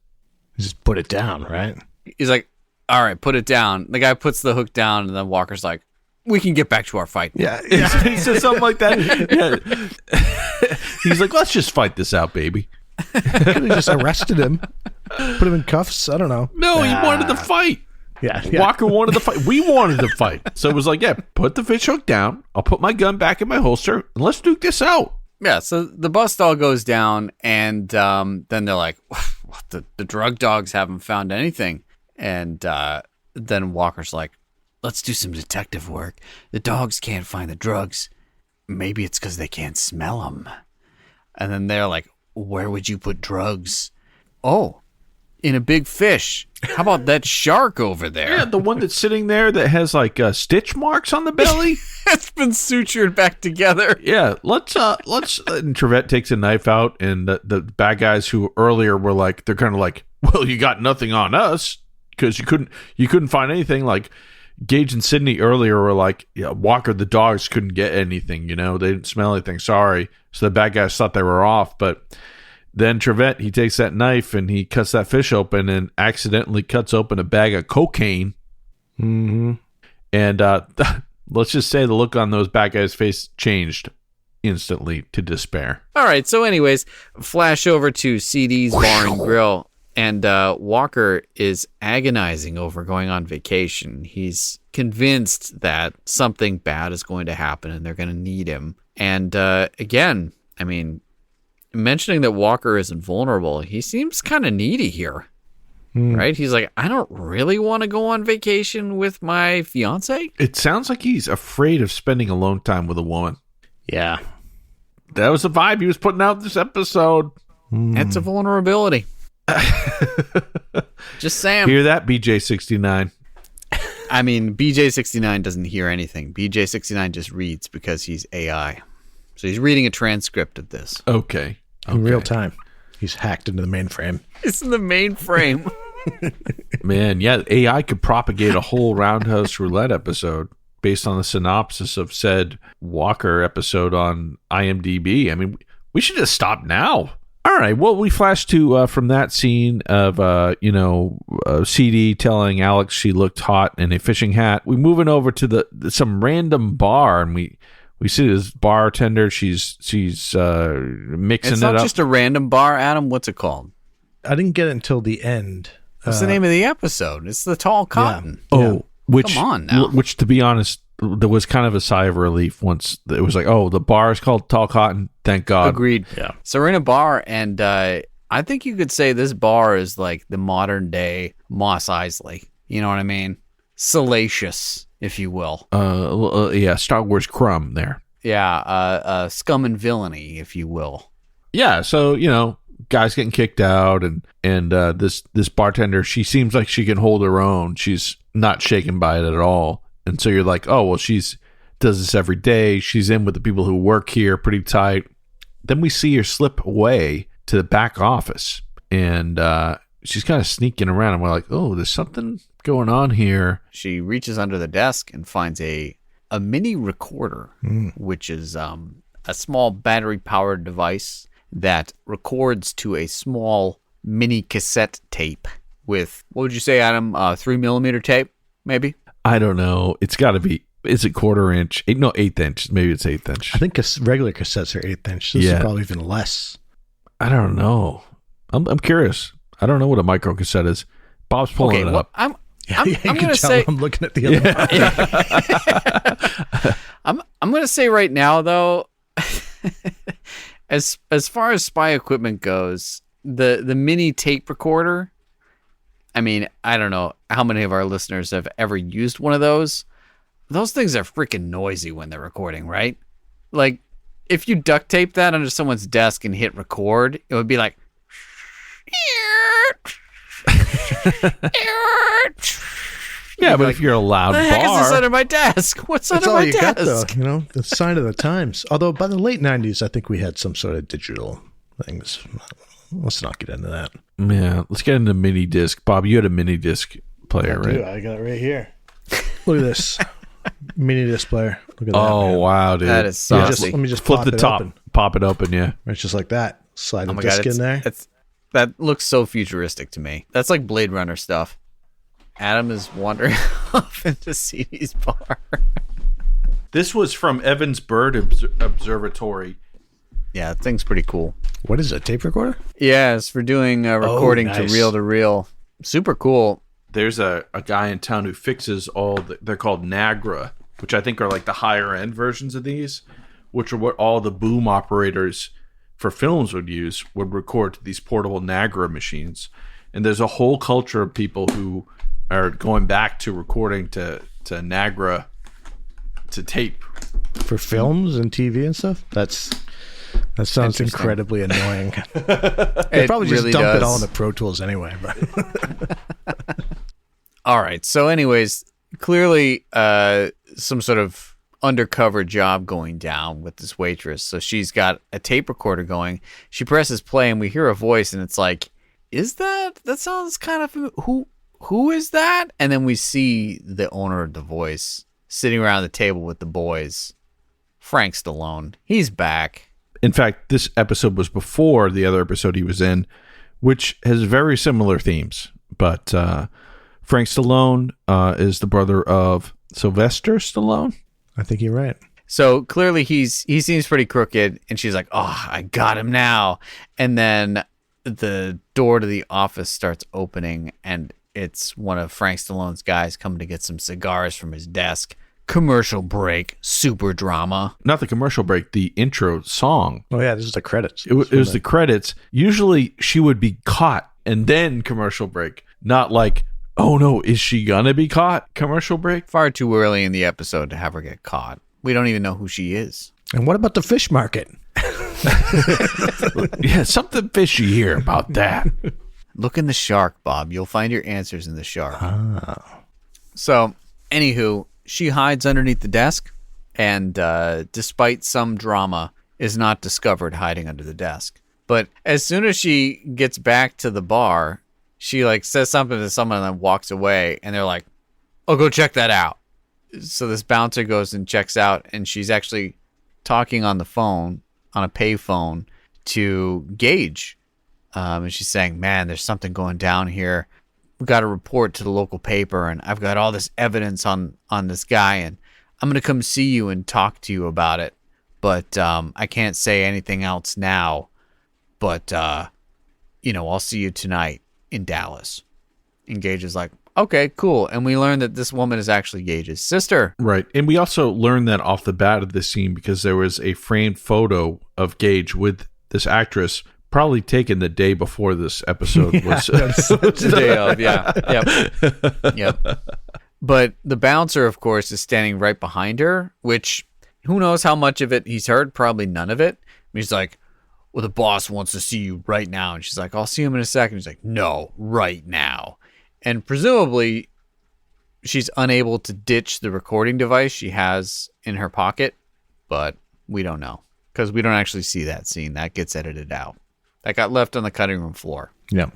just put it down, right? He's like, all right, put it down. The guy puts the hook down and then Walker's like, we can get back to our fight. Yeah. He says something like that. Yeah. He's like, let's just fight this out, baby. Could have just arrested him. Put him in cuffs. I don't know. No, he wanted to fight. Yeah. Walker wanted to fight. We wanted to fight. So it was like, yeah, put the fish hook down. I'll put my gun back in my holster and let's duke this out. Yeah, so the bus all goes down and then they're like, the drug dogs haven't found anything. And then Walker's like, let's do some detective work. The dogs can't find the drugs. Maybe it's because they can't smell them. And then they're like, where would you put drugs? Oh, in a big fish. How about that shark over there? Yeah, the one that's sitting there that has like stitch marks on the belly. It's been sutured back together. Yeah, let's. And Trevette takes a knife out, and the bad guys who earlier were like, they're kind of like, well, you got nothing on us because you couldn't find anything. Like Gage and Sydney earlier were like, yeah, Walker, the dogs couldn't get anything. They didn't smell anything. Sorry. So the bad guys thought they were off, but. Then Trevette, he takes that knife and he cuts that fish open and accidentally cuts open a bag of cocaine. Mm-hmm. And let's just say the look on those bad guys' face changed instantly to despair. All right. So anyways, flash over to CD's Bar and Grill. And Walker is agonizing over going on vacation. He's convinced that something bad is going to happen and they're going to need him. And again, I mean, mentioning that Walker isn't vulnerable, he seems kind of needy here, right? He's like, I don't really want to go on vacation with my fiance. It sounds like he's afraid of spending alone time with a woman. Yeah. That was the vibe he was putting out this episode. It's a vulnerability. Just saying. Hear that, BJ69? I mean, BJ69 doesn't hear anything. BJ69 just reads because he's AI. So he's reading a transcript of this. Okay. In real time. He's hacked into the mainframe. It's in the mainframe. Man, yeah, AI could propagate a whole Roundhouse Roulette episode based on the synopsis of said Walker episode on IMDb. I mean, we should just stop now. All right. Well, we flash to from that scene of CD telling Alex she looked hot in a fishing hat. We moving over to some random bar, and we see this bartender. She's mixing It's it not up. just a random bar, Adam. What's it called? I didn't get it until the end. What's the name of the episode? It's the Tall Cotton. Which, Come on now. Which, to be honest, there was kind of a sigh of relief once it was like, oh, the bar is called Tall Cotton. Thank God. Agreed. Yeah. So we're in a bar, and I think you could say this bar is like the modern day Mos Eisley. You know what I mean? Salacious, if you will. Yeah, Star Wars crumb there. Yeah, scum and villainy, if you will. Yeah, so guys getting kicked out, and this bartender, she seems like she can hold her own. She's not shaken by it at all, and so you're like, oh well, does this every day. She's in with the people who work here pretty tight. Then we see her slip away to the back office, and she's kind of sneaking around, and we're like, oh, there's something going on here. She reaches under the desk and finds a mini recorder, which is a small battery-powered device that records to a small mini cassette tape with, what would you say, Adam, 3mm tape, maybe? I don't know. It's got to be. Is it quarter inch? 8th inch. Maybe it's 8th inch. I think regular cassettes are 1/8 inch. This is probably even less. I don't know. I'm curious. I don't know what a micro cassette is. Bob's pulling it up. I'm You going can to tell say I'm looking at the other one. I'm going to say right now though, as far as spy equipment goes, the mini tape recorder, I mean, I don't know how many of our listeners have ever used one of those. Those things are freaking noisy when they're recording, right? Like, if you duct tape that under someone's desk and hit record, it would be like, Yeah, but if you're a loud what the heck is this bar, under my desk? What's That's under all my you desk? got, though. The sign of the times. Although by the late 90s, I think we had some sort of digital things. Let's not get into that. yeah, let's get into mini disc. Bob, you had a mini disc player, right? I got it right here. Look at this. Mini disc player. Look at that. Oh man. wow, dude! That is Yeah, saucy. let me just Flip pop the it top, open. pop it open. Yeah, It's just like that. Slide the Oh my disc god, in there. that looks so futuristic to me. That's like Blade Runner stuff. Adam is wandering off into CD's bar. this was from Evans Bird Observatory. Yeah, that thing's pretty cool. What is it? Tape recorder? Yeah, it's for doing recording nice. to reel. Super cool. There's a guy in town who fixes they're called Nagra, which I think are like the higher end versions of these, which are what all the boom operators for films would record to these portable Nagra machines. And there's a whole culture of people who are going back to recording to Nagra to tape. For films and TV and stuff? That sounds Interesting. incredibly annoying. It They probably just really dump it does. all into Pro Tools anyway. But All right. So, anyways, clearly, some sort of undercover job going down with this waitress. So she's got a tape recorder going. She presses play, and we hear a voice, and it's like, "Is that sounds kind of who is that?" And then we see the owner of the voice sitting around the table with the boys, Frank Stallone. He's back. In fact, this episode was before the other episode he was in, which has very similar themes. But Frank Stallone is the brother of Sylvester Stallone. I think you're right. So clearly he seems pretty crooked, and she's like, "Oh, I got him now." And then the door to the office starts opening, and it's one of Frank Stallone's guys coming to get some cigars from his desk. Commercial break, super drama. Not the commercial break, the intro song. Oh, yeah, this is the credits. It was the credits. Usually she would be caught and then commercial break. Not like, oh no, is she gonna be caught? Commercial break? Far too early in the episode to have her get caught. We don't even know who she is. And what about the fish market? Yeah, something fishy here about that. Look in the shark, Bob. You'll find your answers in the shark. So, anywho, she hides underneath the desk, and despite some drama, is not discovered hiding under the desk. But as soon as she gets back to the bar, she like says something to someone and then walks away, and they're like, "Oh, go check that out." So this bouncer goes and checks out, and she's actually talking on the phone, on a pay phone, to Gage. And she's saying, "Man, there's something going down here. We got to report to the local paper, and I've got all this evidence on this guy, and I'm going to come see you and talk to you about it. But I can't say anything else now. But, I'll see you tonight in Dallas." And Gage is like, "Okay, cool." And we learn that this woman is actually Gage's sister. Right. And we also learned that off the bat of the scene because there was a framed photo of Gage with this actress probably taken the day before this episode was The day of, yeah. Yep. But the bouncer, of course, is standing right behind her, which who knows how much of it he's heard, probably none of it. He's like, "Well, the boss wants to see you right now." And she's like, "I'll see him in a second." He's like, "No, right now." And presumably she's unable to ditch the recording device she has in her pocket, but we don't know because we don't actually see that scene. That gets edited out. That got left on the cutting room floor. Yeah.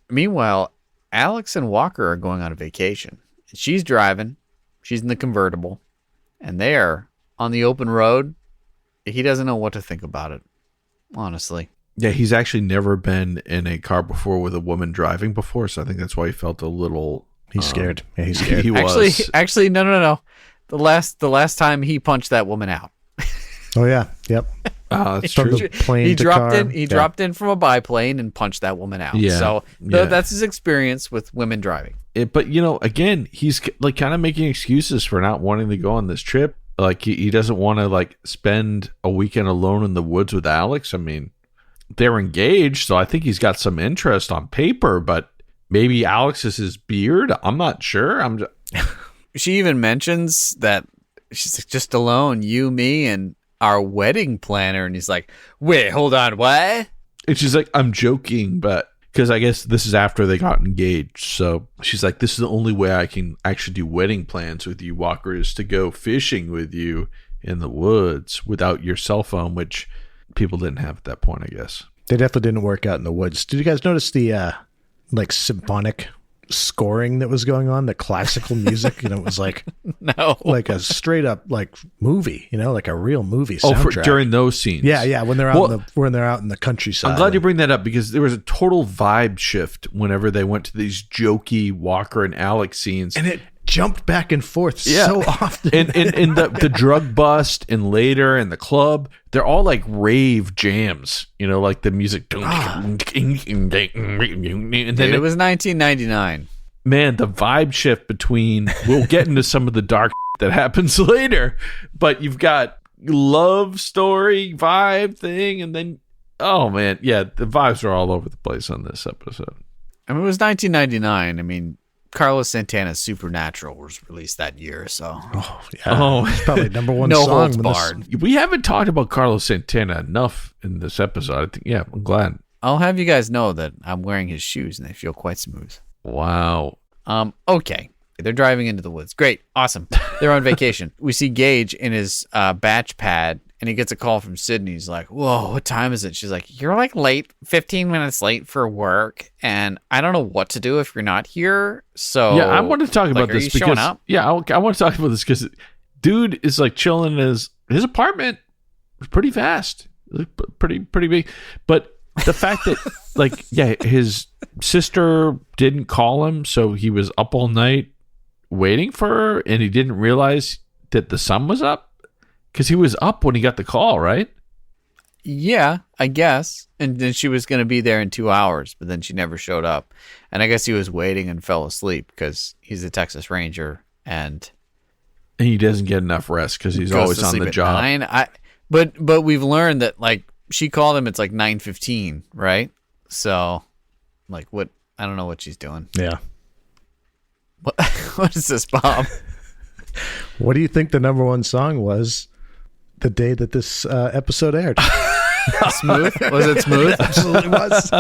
Meanwhile, Alex and Walker are going on a vacation. She's driving. She's in the convertible. And there, on the open road, he doesn't know what to think about it, honestly. Yeah, he's actually never been in a car before with a woman driving before, so I think that's why he felt a little... He's scared. Yeah, he's scared. He was. Actually, no. The last time he punched that woman out. Oh, yeah. Yep. That's From true. the plane He to dropped car. in. He dropped in from a biplane and punched that woman out. Yeah, So yeah. that's his experience with women driving. But, again, he's like kind of making excuses for not wanting to go on this trip. Like, he doesn't want to, like, spend a weekend alone in the woods with Alex. I mean, they're engaged, so I think he's got some interest on paper, but maybe Alex is his beard. I'm not sure. She even mentions that she's like, "Just alone, you, me, and our wedding planner." And he's like, "Wait, hold on, what?" And she's like, "I'm joking, but..." Because I guess this is after they got engaged. So she's like, "This is the only way I can actually do wedding plans with you, Walker, is to go fishing with you in the woods without your cell phone," which people didn't have at that point, I guess. They definitely didn't work out in the woods. Did you guys notice the symphonic scoring that was going on, the classical music? It was like No. like a straight up like movie, like a real movie soundtrack. During those scenes. Yeah, when they're out when they're out in the countryside. I'm glad you bring that up because there was a total vibe shift whenever they went to these jokey Walker and Alex scenes. And it jumped back and forth so often. And the drug bust and later in the club, they're all like rave jams, like the music. And then It was 1999. man, the vibe shift between, we'll get into some of the dark that happens later, but you've got love story vibe thing, and then, oh man, yeah, the vibes are all over the place on this episode. I mean, it was 1999. I mean, Carlos Santana's Supernatural was released that year, so. It's probably number one No song. holds when this- barred. We haven't talked about Carlos Santana enough in this episode. I think, yeah, I'm glad. I'll have you guys know that I'm wearing his shoes and they feel quite smooth. Wow. Okay. They're driving into the woods. Great. Awesome. They're on vacation. We see Gage in his batch pad, and he gets a call from Sydney. He's like, "Whoa, what time is it?" She's like, "You're like late, 15 minutes late for work, and I don't know what to do if you're not here." So Yeah, I want to talk about are this you because showing up? yeah, I want to talk about this because dude is like chilling in his apartment pretty fast, pretty big. But the fact that like his sister didn't call him, so he was up all night waiting for her, and he didn't realize that the sun was up because he was up when he got the call, right? Yeah, I guess. And then she was going to be there in 2 hours, but then she never showed up. And I guess he was waiting and fell asleep because he's a Texas Ranger and And he doesn't get enough rest because he's goes always to on sleep the at job. 9. But we've learned that like she called him. It's like 9:15, right? So, like, what? I don't know what she's doing. Yeah. What is this, Bob? What do you think the number one song was the day that this episode aired? Smooth? Was it Smooth? Absolutely was.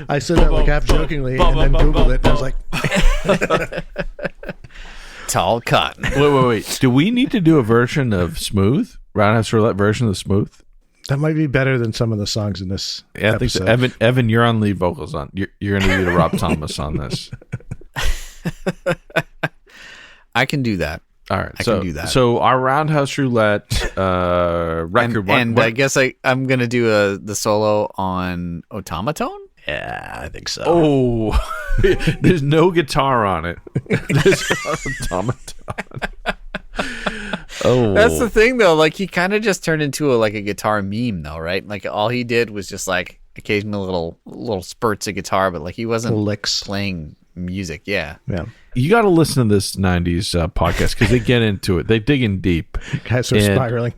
I said that like half jokingly and then Googled it and I was like, Tall Cotton. Wait. Do we need to do a version of Smooth? Roundhouse Roulette version of Smooth? That might be better than some of the songs in this Yeah, I think so. Evan, you're on lead vocals on. You're going to be the Rob Thomas on this. I can do that. All right, I can do that. So our Roundhouse Roulette record, and I guess I'm gonna do the solo on Automaton. Yeah, I think so. Oh, there's no guitar on it. There's Automaton. Oh, That's the thing, though. Like, he kind of just turned into a guitar meme, though, right? Like, all he did was just occasional little spurts of guitar, but he wasn't licks playing music. Yeah. You got to listen to this '90s podcast because they get into it. They dig in deep. Guys are spiraling.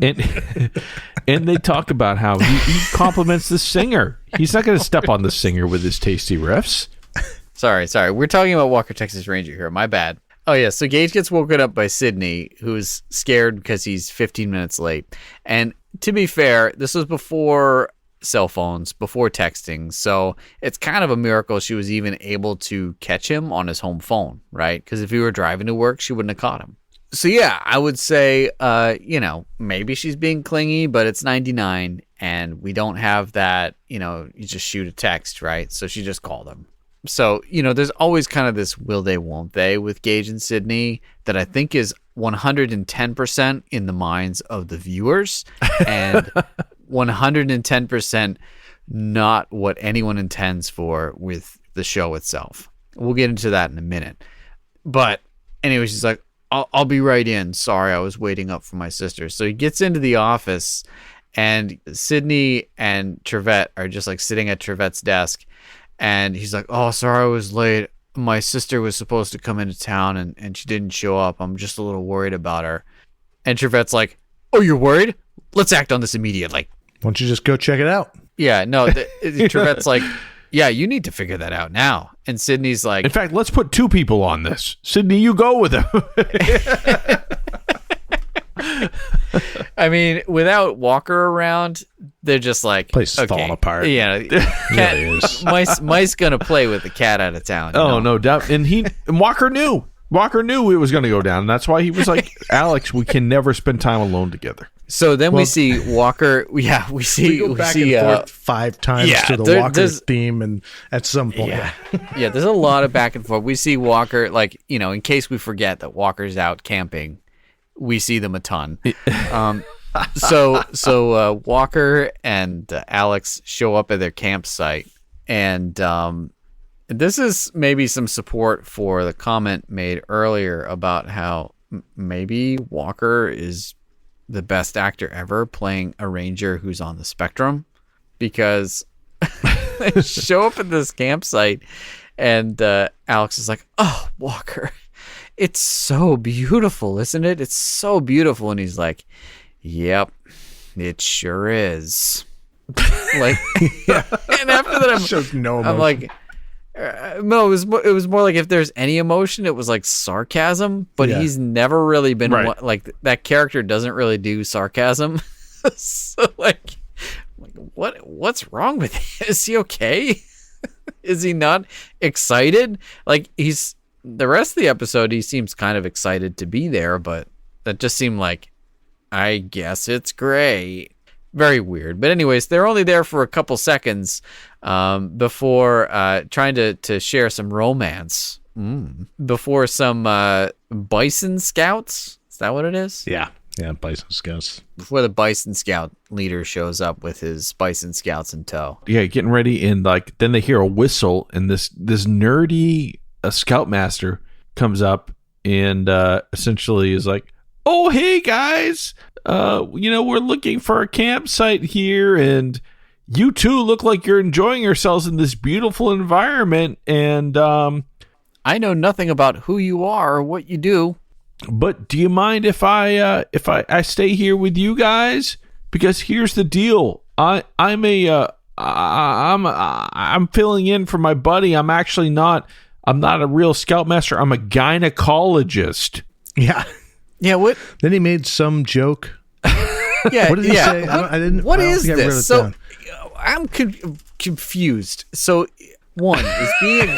And they talk about how he compliments the singer. He's not going to step on the singer with his tasty riffs. Sorry. We're talking about Walker, Texas Ranger here. My bad. Oh, yeah. So Gage gets woken up by Sydney, who's scared because he's 15 minutes late. And to be fair, this was before cell phones, before texting. So it's kind of a miracle she was even able to catch him on his home phone, right? Because if he were driving to work, she wouldn't have caught him. So, yeah, I would say, maybe she's being clingy, but it's 99 and we don't have that, you just shoot a text, right? So she just called him. So, there's always kind of this will they, won't they with Gage and Sydney that I think is 110% in the minds of the viewers and 110% not what anyone intends for with the show itself. We'll get into that in a minute. But anyway, she's like, I'll be right in. Sorry, I was waiting up for my sister. So he gets into the office and Sydney and Trevette are just sitting at Trevette's desk. And he's like, oh, sorry I was late. My sister was supposed to come into town and she didn't show up. I'm just a little worried about her. And Trevette's like, oh, you're worried? Let's act on this immediately. Why don't you just go check it out? Yeah, no, Trevette's like, yeah, you need to figure that out now. And Sydney's like... In fact, let's put 2 people on this. Sydney, you go with him. I mean, without Walker around, they're just like... Place is falling apart. Yeah. Mice gonna play with the cat out of town. No doubt. And Walker knew. Walker knew it was going to go down. And that's why he was like, Alex, we can never spend time alone together. So then we see Walker. Yeah, we go back and forth 5 times to the Walker theme, and at some point, yeah, there's a lot of back and forth. We see Walker, in case we forget that Walker's out camping, we see them a ton. So Walker and Alex show up at their campsite, and this is maybe some support for the comment made earlier about how maybe Walker is the best actor ever playing a ranger who's on the spectrum, because they show up at this campsite and Alex is like, oh, Walker, it's so beautiful, isn't it? It's so beautiful. And he's like, yep, it sure is. And after that, shows no emotion. I'm like, no, it was more like if there's any emotion, it was like sarcasm, but he's never really been that character doesn't really do sarcasm. So what's wrong with him? Is he okay? Is he not excited? The rest of the episode, he seems kind of excited to be there, but that just seemed like, I guess it's great. Very weird. But anyways, they're only there for a couple seconds before trying to share some romance. Before some Bison Scouts. Is that what it is? Yeah, Bison Scouts. Before the Bison Scout leader shows up with his Bison Scouts in tow. Yeah, getting ready, and then they hear a whistle, and this nerdy scoutmaster comes up and essentially is like, oh, hey guys, we're looking for a campsite here, and you two look like you're enjoying yourselves in this beautiful environment, and I know nothing about who you are or what you do, but do you mind if I stay here with you guys? Because here's the deal, I'm filling in for my buddy. I'm not a real scoutmaster. I'm a gynecologist. Yeah. Yeah, what? Then he made some joke. Yeah, what did he say? I didn't. What I don't is think I wrote this? it So down. I'm confused. So one is being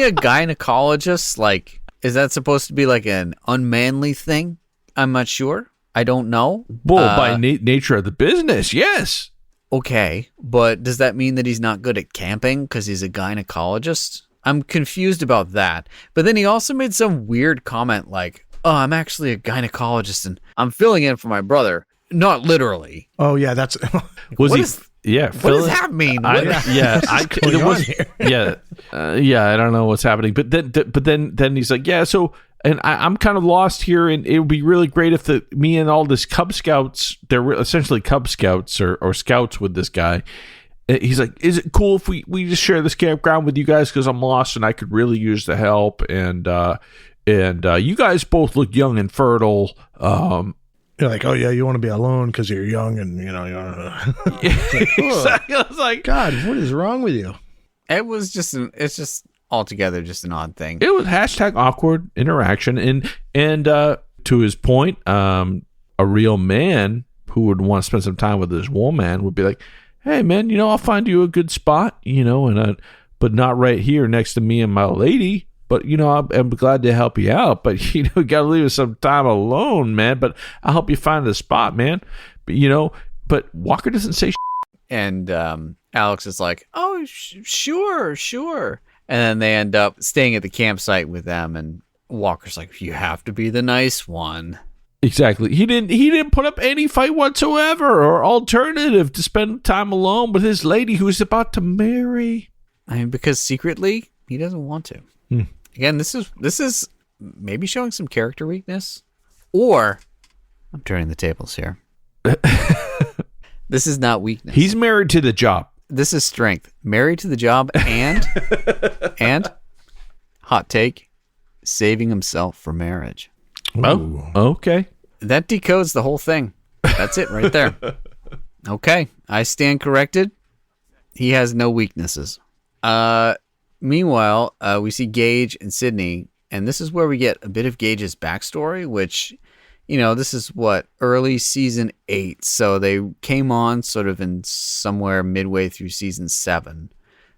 a gynecologist, is that supposed to be like an unmanly thing? I'm not sure. I don't know. Well, by nature of the business, yes. Okay, but does that mean that he's not good at camping because he's a gynecologist? I'm confused about that. But then he also made some weird comment like, oh, I'm actually a gynecologist and I'm filling in for my brother. Not literally. Oh, yeah, that's... Was he? What does that mean? I don't know what's happening. But then he's like, yeah, so... And I'm kind of lost here, and it would be really great if me and all this Cub Scouts, they're essentially Cub Scouts or Scouts with this guy. He's like, is it cool if we just share this campground with you guys because I'm lost and I could really use the help, and you guys both look young and fertile. You're like, oh yeah, you want to be alone because you're young and you Exactly. I was like, God, what is wrong with you? It's just altogether just an odd thing. It was #awkward interaction, and to his point, a real man who would want to spend some time with his woman would be like, hey man, I'll find you a good spot, but not right here next to me and my lady. But I'm glad to help you out. But you gotta leave us some time alone, man. But I'll help you find the spot, man. But Walker doesn't say. And Alex is like, oh, sure. And then they end up staying at the campsite with them, and Walker's like, you have to be the nice one. Exactly. He didn't put up any fight whatsoever or alternative to spend time alone with his lady who's about to marry. I mean, because secretly he doesn't want to. Again, this is maybe showing some character weakness, or I'm turning the tables here. This is not weakness. He's married to the job. This is strength. Married to the job and hot take, saving himself for marriage. Oh, okay. That decodes the whole thing. That's it right there. Okay, I stand corrected. He has no weaknesses. Meanwhile, we see Gage and Sydney, and this is where we get a bit of Gage's backstory, which, this is early season 8. So they came on sort of in somewhere midway through season 7.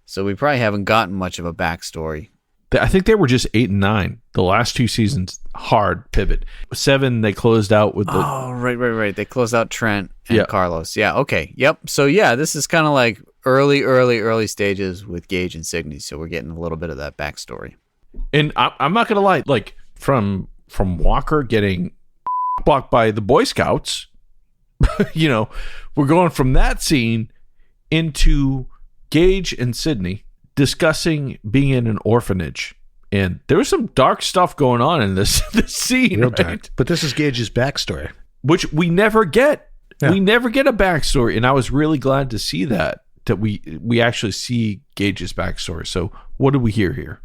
So we probably haven't gotten much of a backstory. I think they were just 8 and 9. The last 2 seasons, hard pivot. 7, they closed out with the... Oh, right. They closed out Trent and Carlos. Yeah, okay. Yep. So yeah, this is kind of like early stages with Gage and Sydney. So we're getting a little bit of that backstory. And I'm not going to lie, like from Walker getting blocked by the Boy Scouts, we're going from that scene into Gage and Sydney discussing being in an orphanage, and there was some dark stuff going on in this scene. Real right? dark. But this is Gage's backstory, which we never get. Yeah. We never get a backstory, and I was really glad to see that we actually see Gage's backstory. So what do we hear here?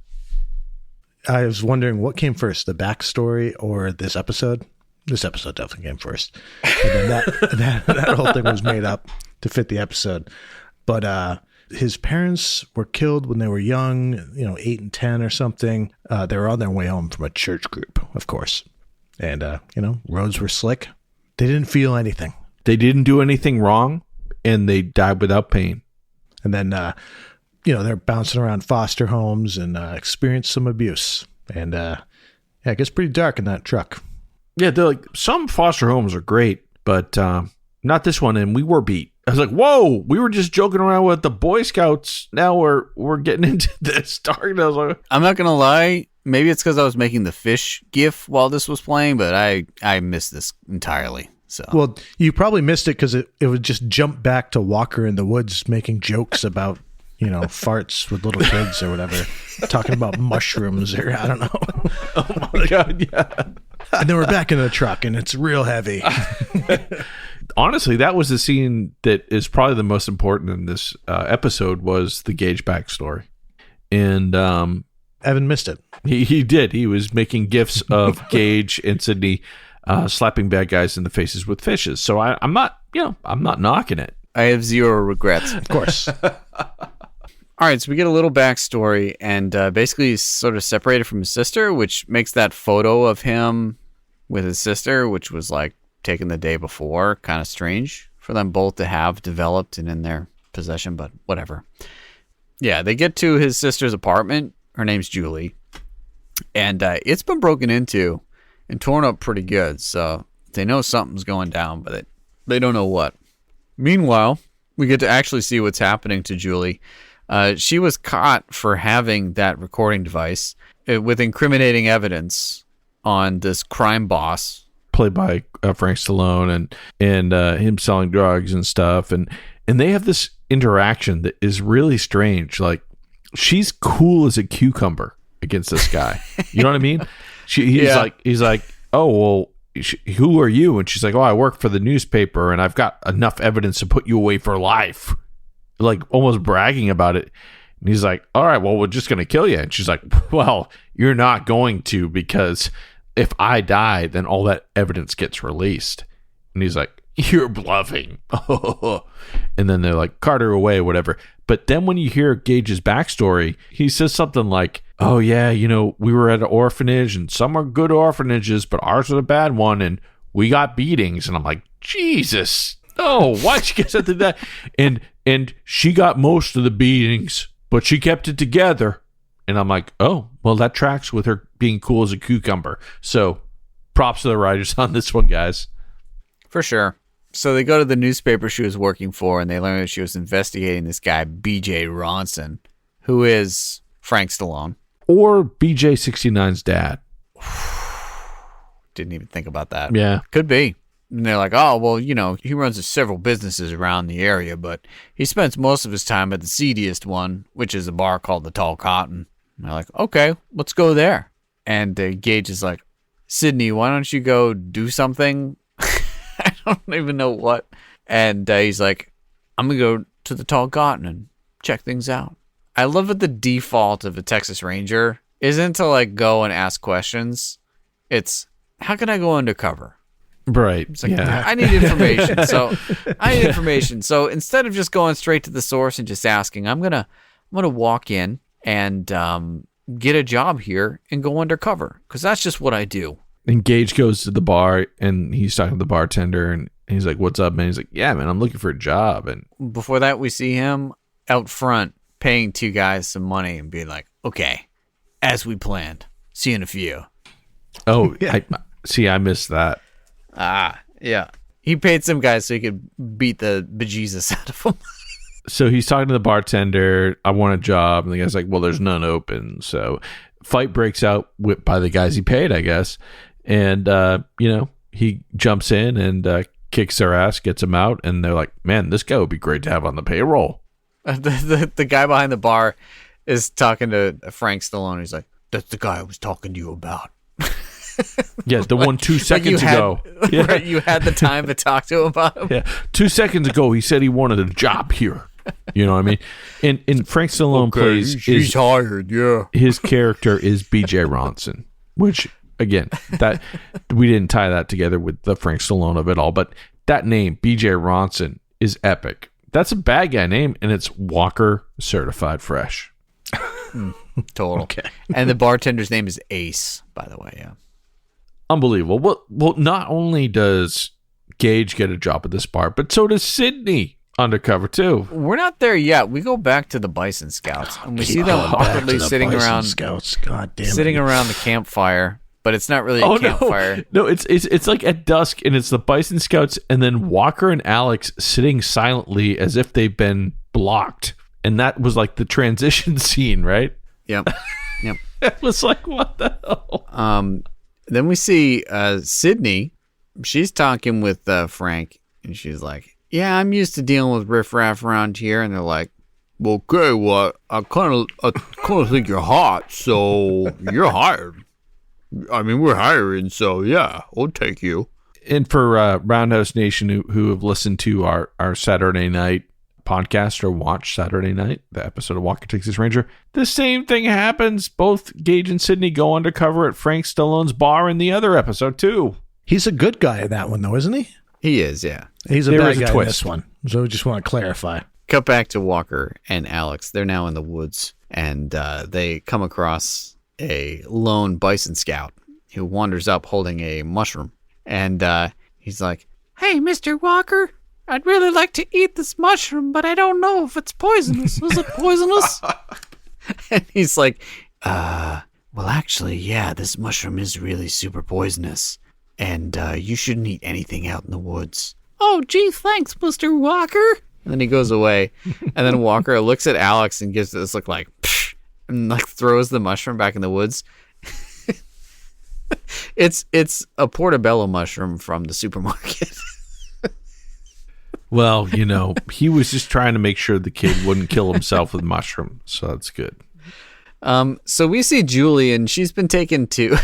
I was wondering what came first, the backstory or this episode? This episode definitely came first. And then that whole thing was made up to fit the episode. But his parents were killed when they were young, 8 and 10 or something. They were on their way home from a church group, of course. And, roads were slick. They didn't feel anything. They didn't do anything wrong, and they died without pain. And then, they're bouncing around foster homes and experienced some abuse. And, it gets pretty dark in that truck. Yeah, they're like, some foster homes are great, but not this one, and we were beat. I was like, whoa, we were just joking around with the Boy Scouts. Now we're getting into this darkness. I'm not going to lie. Maybe it's because I was making the fish gif while this was playing, but I missed this entirely. So well, you probably missed it because it would just jump back to Walker in the woods making jokes about, farts with little kids or whatever, talking about mushrooms or I don't know. Oh my God, yeah. And then we're back in the truck and it's real heavy. Honestly, that was the scene that is probably the most important in this episode was the Gage backstory. And Evan missed it. He did. He was making gifs of Gage and Sydney slapping bad guys in the faces with fishes. So I'm not knocking it. I have zero regrets. Of course. All right, so we get a little backstory, and basically he's sort of separated from his sister, which makes that photo of him with his sister, which was like taken the day before, kind of strange for them both to have developed and in their possession, but whatever. Yeah, they get to his sister's apartment. Her name's Julie, and it's been broken into and torn up pretty good. So They know something's going down, but they don't know what. Meanwhile, we get to actually see what's happening to Julie. She was caught for having that recording device with incriminating evidence on this crime boss. Played by Frank Stallone and him selling drugs and stuff. And they have this interaction that is really strange. Like, she's cool as a cucumber against this guy. You know what I mean? He's like, oh, well, who are you? And she's like, oh, I work for the newspaper and I've got enough evidence to put you away for life. Like, almost bragging about it. And he's like, all right, well, we're just going to kill you. And she's like, well, you're not going to, because if I die, then all that evidence gets released. And he's like, you're bluffing. And then they're like, cart her away, whatever. But then when you hear Gage's backstory, he says something like, oh, yeah, we were at an orphanage and some are good orphanages, but ours was a bad one. And we got beatings. And I'm like, Jesus. Oh, why'd you get something that? And she got most of the beatings, but she kept it together. And I'm like, oh, well, that tracks with her being cool as a cucumber. So props to the writers on this one, guys. For sure. So they go to the newspaper she was working for, and they learn that she was investigating this guy, BJ Ronson, who is Frank Stallone. Or BJ69's dad. Didn't even think about that. Yeah. Could be. And they're like, oh, well, he runs several businesses around the area, but he spends most of his time at the seediest one, which is a bar called the Tall Cotton. And they're like, okay, let's go there. And Gage is like, Sydney, why don't you go do something? I don't even know what. And he's like, I'm going to go to the Tall Cotton and check things out. I love that the default of a Texas Ranger isn't to like go and ask questions. It's, how can I go undercover? Right. It's like, yeah. I need information. So instead of just going straight to the source and just asking, I'm gonna walk in and get a job here and go undercover, because that's just what I do. And Gage goes to the bar and he's talking to the bartender and he's like, what's up, man? He's like, yeah, man, I'm looking for a job. And before that, we see him out front paying two guys some money and being like, okay, as we planned. See you in a few. Oh, yeah. I missed that. Yeah. He paid some guys so he could beat the bejesus out of them. So he's talking to the bartender. I want a job. And the guy's like, well, there's none open. So fight breaks out by the guys he paid, I guess. And, he jumps in and kicks their ass, gets them out. And they're like, man, this guy would be great to have on the payroll. The guy behind the bar is talking to Frank Stallone. He's like, that's the guy I was talking to you about. Yeah, the one 2 seconds ago. Yeah. Right, you had the time to talk to him about him. Yeah, 2 seconds ago, he said he wanted a job here. You know what I mean? And Frank Stallone plays... He's hired, yeah. His character is BJ Ronson, which, again, that we didn't tie that together with the Frank Stallone of it all, but that name, BJ Ronson, is epic. That's a bad guy name, and it's Walker Certified Fresh. Total. Okay. And the bartender's name is Ace, by the way, yeah. Unbelievable. Well, not only does Gage get a job at this bar, but so does Sydney undercover too. We're not there yet. We go back to the Bison Scouts, and we see them awkwardly sitting around Scouts. God damn it. sitting around the campfire, but it's not really a campfire. No, it's like at dusk, and it's the Bison Scouts, and then Walker and Alex sitting silently as if they've been blocked, and that was like the transition scene, right? Yep. It was like, what the hell? Then we see Sydney. She's talking with Frank, and she's like, yeah, I'm used to dealing with riffraff around here. And they're like, okay, well, I kind of think you're hot, so you're hired. I mean, we're hiring, so yeah, we'll take you. And for Roundhouse Nation who have listened to our Saturday night podcast or watched Saturday night, the episode of Walker Texas Ranger, the same thing happens. Both Gage and Sydney go undercover at Frank Stallone's bar in the other episode too. He's a good guy in that one, though, isn't he? He is, yeah. He's a There bad is a guy in twist. this one. So we just want to clarify. Cut back to Walker and Alex. They're now in the woods, and they come across a lone Bison Scout who wanders up holding a mushroom. And he's like, hey, Mr. Walker, I'd really like to eat this mushroom, but I don't know if it's poisonous. Is it poisonous? And he's like, well, actually, yeah, this mushroom is really super poisonous. and you shouldn't eat anything out in the woods. Oh, gee, thanks, Mr. Walker. And then he goes away. And then Walker looks at Alex and gives this look like, psh, and like throws the mushroom back in the woods. It's a portobello mushroom from the supermarket. Well, he was just trying to make sure the kid wouldn't kill himself with mushroom, so that's good. So we see Julie, and she's been taken to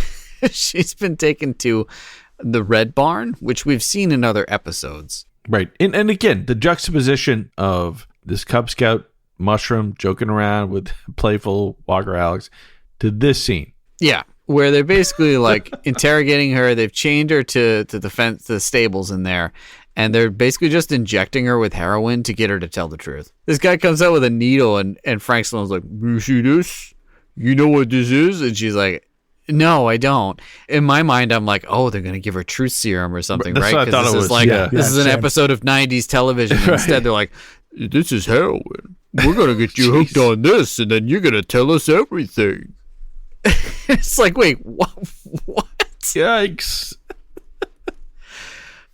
the Red Barn, which we've seen in other episodes. Right. And again, the juxtaposition of this Cub Scout mushroom joking around with playful Walker Alex to this scene. Yeah, where they're basically like interrogating her. They've chained her to the fence, the stables in there, and they're basically just injecting her with heroin to get her to tell the truth. This guy comes out with a needle, and Frank Stallone's like, "You see this? You know what this is?" And she's like, "No, I don't." In my mind, I'm like, "Oh, they're gonna give her truth serum or something, That's right?" what I thought it was. This is an same. episode of '90s television. Right. Instead, they're like, "This is heroin. We're gonna get you hooked on this, and then you're gonna tell us everything." It's like, wait, what? Yikes.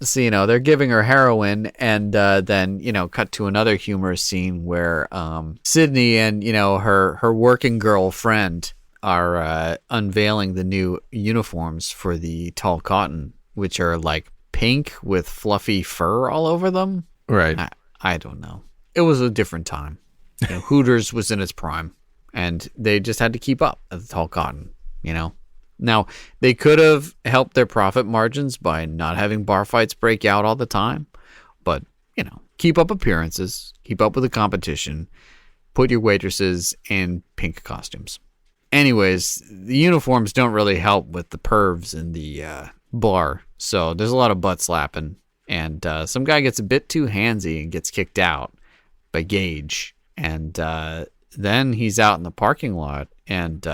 So, they're giving her heroin, and then, cut to another humorous scene where Sydney and, her working girlfriend are unveiling the new uniforms for the Tall Cotton, which are like pink with fluffy fur all over them. Right. I don't know. It was a different time. Hooters was in its prime, and they just had to keep up at the Tall Cotton, Now, they could have helped their profit margins by not having bar fights break out all the time, but, keep up appearances, keep up with the competition, put your waitresses in pink costumes. Anyways, the uniforms don't really help with the pervs in the bar, so there's a lot of butt slapping, and some guy gets a bit too handsy and gets kicked out by Gage, and then he's out in the parking lot, and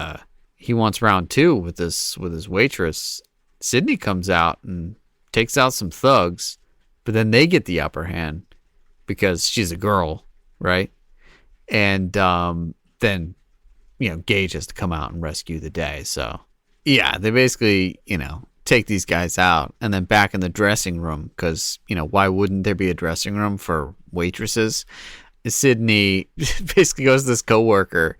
he wants round two with his waitress. Sydney comes out and takes out some thugs, but then they get the upper hand because she's a girl, right? And then, Gage has to come out and rescue the day. So, yeah, they basically, take these guys out, and then back in the dressing room, because, why wouldn't there be a dressing room for waitresses? Sydney basically goes to this coworker,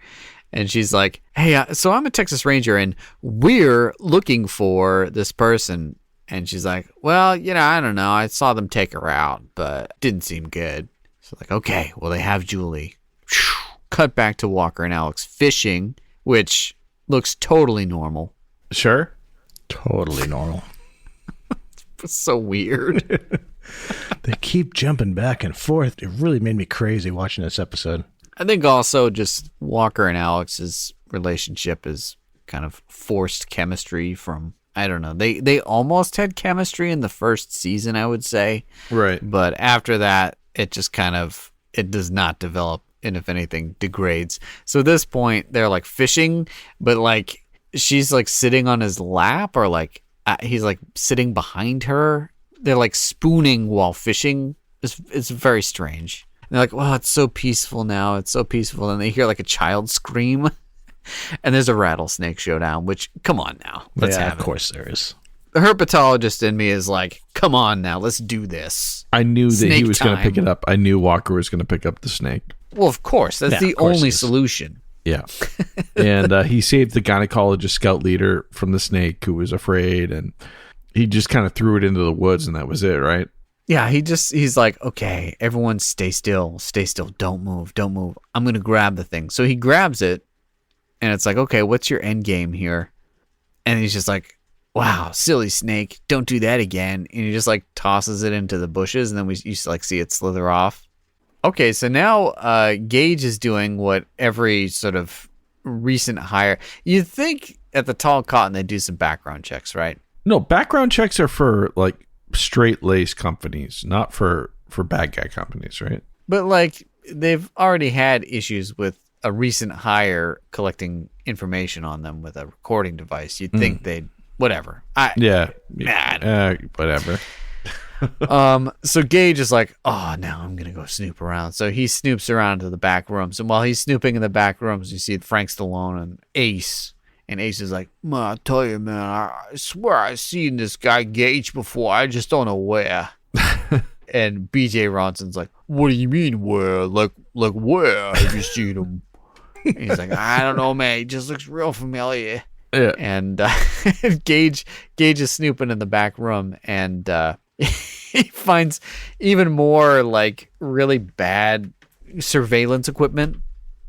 and she's like, "Hey, so I'm a Texas Ranger, and we're looking for this person." And she's like, "Well, I don't know. I saw them take her out, but it didn't seem good." So like, okay, well, they have Julie. Cut back to Walker and Alex fishing, which looks totally normal. Sure. Totally normal. It's so weird. They keep jumping back and forth. It really made me crazy watching this episode. I think also just Walker and Alex's relationship is kind of forced chemistry from, I don't know. They almost had chemistry in the first season, I would say. Right. But after that, it just it does not develop, and if anything, degrades. So at this point, they're like fishing, but like she's like sitting on his lap, or like he's like sitting behind her. They're like spooning while fishing. It's very strange. And they're like, "Well, it's so peaceful now. It's so peaceful." And they hear like a child scream, and there's a rattlesnake showdown. Which, come on now, let's have it. Of course there is. The herpetologist in me is like, "Come on now, let's do this." I knew that Snake he was going to time. pick it up. I knew Walker was going to pick up the snake. Well, of course, that's Yeah, the of course only it is. solution. Yeah. And he saved the gynecologist scout leader from the snake who was afraid, and he just kind of threw it into the woods, and that was it, right? Yeah, he's like, "Okay, everyone stay still, don't move. I'm going to grab the thing." So he grabs it, and it's like, "Okay, what's your end game here?" And he's just like, "Wow, silly snake, don't do that again." And he just like tosses it into the bushes, and then you like see it slither off. Okay, so now Gage is doing what every sort of recent hire. You'd think at the Tall Cotton they do some background checks, right? No, background checks are for like straight lace companies, not for bad guy companies, right? But like they've already had issues with a recent hire collecting information on them with a recording device. You'd think they'd whatever. Yeah. Whatever. Whatever. So Gage is like, "Oh, now I'm gonna go snoop around." So he snoops around to the back rooms, and while he's snooping in the back rooms, you see Frank Stallone and Ace And Ace is like, man, I tell you, man, I swear I've seen this guy Gage before. I just don't know where. And BJ Ronson's like, what do you mean where? Like where have you seen him? And he's like, I don't know, man. He just looks real familiar. Yeah. And Gage is snooping in the back room, and he finds even more like really bad surveillance equipment.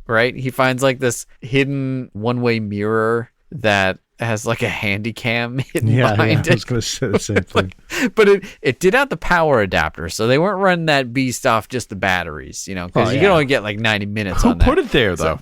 Right? He finds like this hidden one-way mirror that has like a handy cam hidden behind it. I was going to say the same thing. But it did have the power adapter, so they weren't running that beast off just the batteries, because you can only get like 90 minutes on that. Who put it there, though?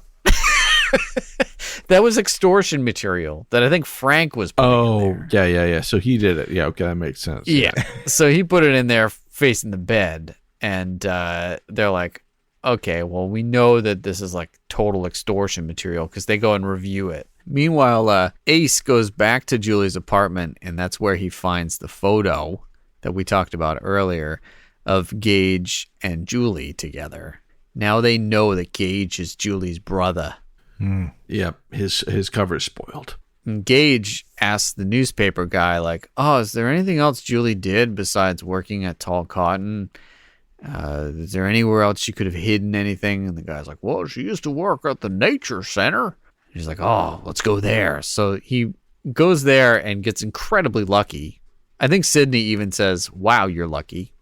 That was extortion material that I think Frank was putting in there. Yeah. So he did it. Yeah, okay, that makes sense. Yeah. So he put it in there facing the bed, and they're like, okay, well, we know that this is like total extortion material because they go and review it. Meanwhile, Ace goes back to Julie's apartment, and that's where he finds the photo that we talked about earlier of Gage and Julie together. Now they know that Gage is Julie's brother. Yeah, his cover is spoiled. And Gage asks the newspaper guy, like, oh, is there anything else Julie did besides working at Tall Cotton? Is there anywhere else she could have hidden anything? And the guy's like, well, she used to work at the Nature Center. He's like, oh, let's go there. So he goes there and gets incredibly lucky. I think Sydney even says, wow, you're lucky.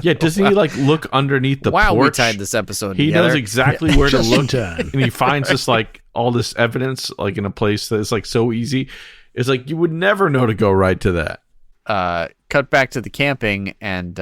Yeah, doesn't he like look underneath the wow, porch? we tied this episode He together. knows exactly where to Just in look, time. and he finds this like all this evidence like in a place that is like so easy. It's like you would never know to go right to that. Cut back to the camping, and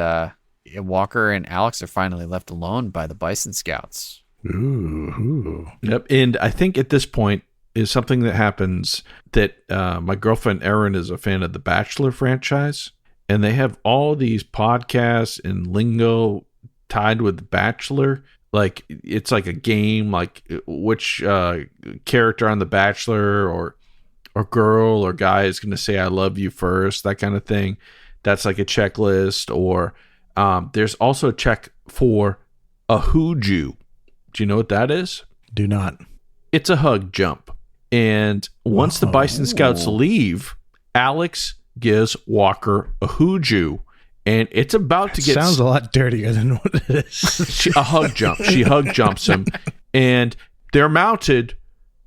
Walker and Alex are finally left alone by the Bison Scouts. Ooh. Yep, and I think at this point is something that happens that my girlfriend Erin is a fan of the Bachelor franchise. And they have all these podcasts and lingo tied with The Bachelor. Like, it's like a game, like which character on The Bachelor or girl or guy is going to say, I love you first, that kind of thing. That's like a checklist. Or there's also a check for a hooju. Do you know what that is? Do not. It's a hug jump. And once the Bison Scouts leave, Alex gives Walker a hooju, and it's about to get Sounds a lot dirtier than what it is. a hug jump. She hug jumps him, and they're mounted.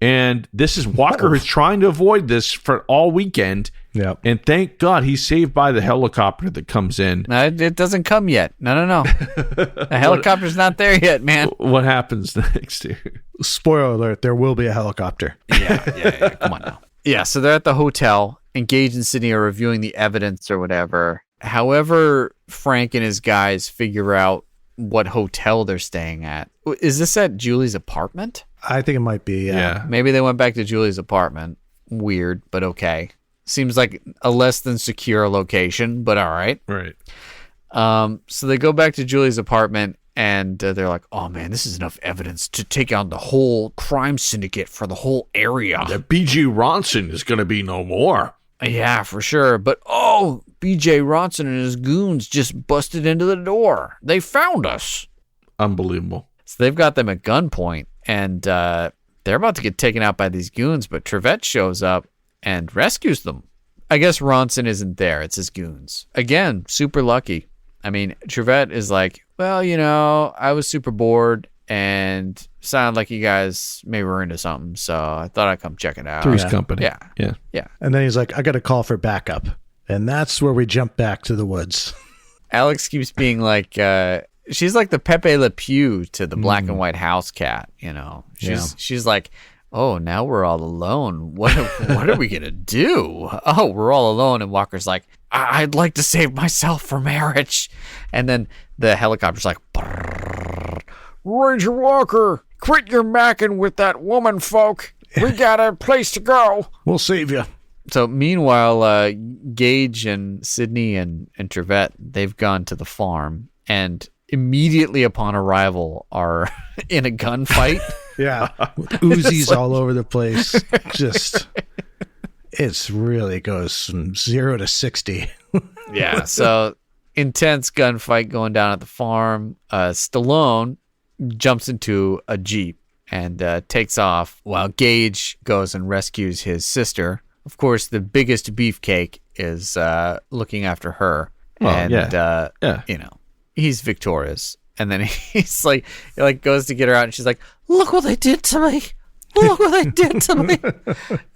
And this is Walker is trying to avoid this for all weekend. Yep. And thank God he's saved by the helicopter that comes in. No, it doesn't come yet. No. The helicopter's not there yet, man. What happens next here? Spoiler alert, there will be a helicopter. Yeah. Come on now. Yeah, so they're at the hotel. And Gage and Sydney are reviewing the evidence or whatever. However, Frank and his guys figure out what hotel they're staying at. Is this at Julie's apartment? I think it might be, Yeah. Maybe they went back to Julie's apartment. Weird, but okay. Seems like a less than secure location, but all right. Right. So they go back to Julie's apartment, and they're like, oh, man, this is enough evidence to take on the whole crime syndicate for the whole area. That B.G. Ronson is going to be no more. Yeah, for sure. But, B.J. Ronson and his goons just busted into the door. They found us. Unbelievable. So they've got them at gunpoint, and they're about to get taken out by these goons, but Trevette shows up and rescues them. I guess Ronson isn't there. It's his goons. Again, super lucky. I mean, Trevette is like, well, I was super bored and sounded like you guys maybe were into something, so I thought I'd come check it out. Three's Company. Yeah. And then he's like, I got a call for backup. And that's where we jump back to the woods. Alex keeps being like, she's like the Pepe Le Pew to the black and white house cat, She's like, oh, now we're all alone. What are we going to do? Oh, we're all alone. And Walker's like, I'd like to save myself for marriage. And then the helicopter's like, Ranger Walker, quit your macking with that woman, folk. We got a place to go. We'll save you. So meanwhile, Gage and Sydney and Trevette, they've gone to the farm, and immediately upon arrival are in a gunfight. Yeah. With Uzis all over the place. Just, it's really goes from 0 to 60. Yeah. So intense gunfight going down at the farm. Stallone jumps into a Jeep and takes off while Gage goes and rescues his sister. Of course, the biggest beefcake is looking after her. You know, he's victorious. And then he's like, he like goes to get her out, and she's like, "Look what they did to me! Look what they did to me!"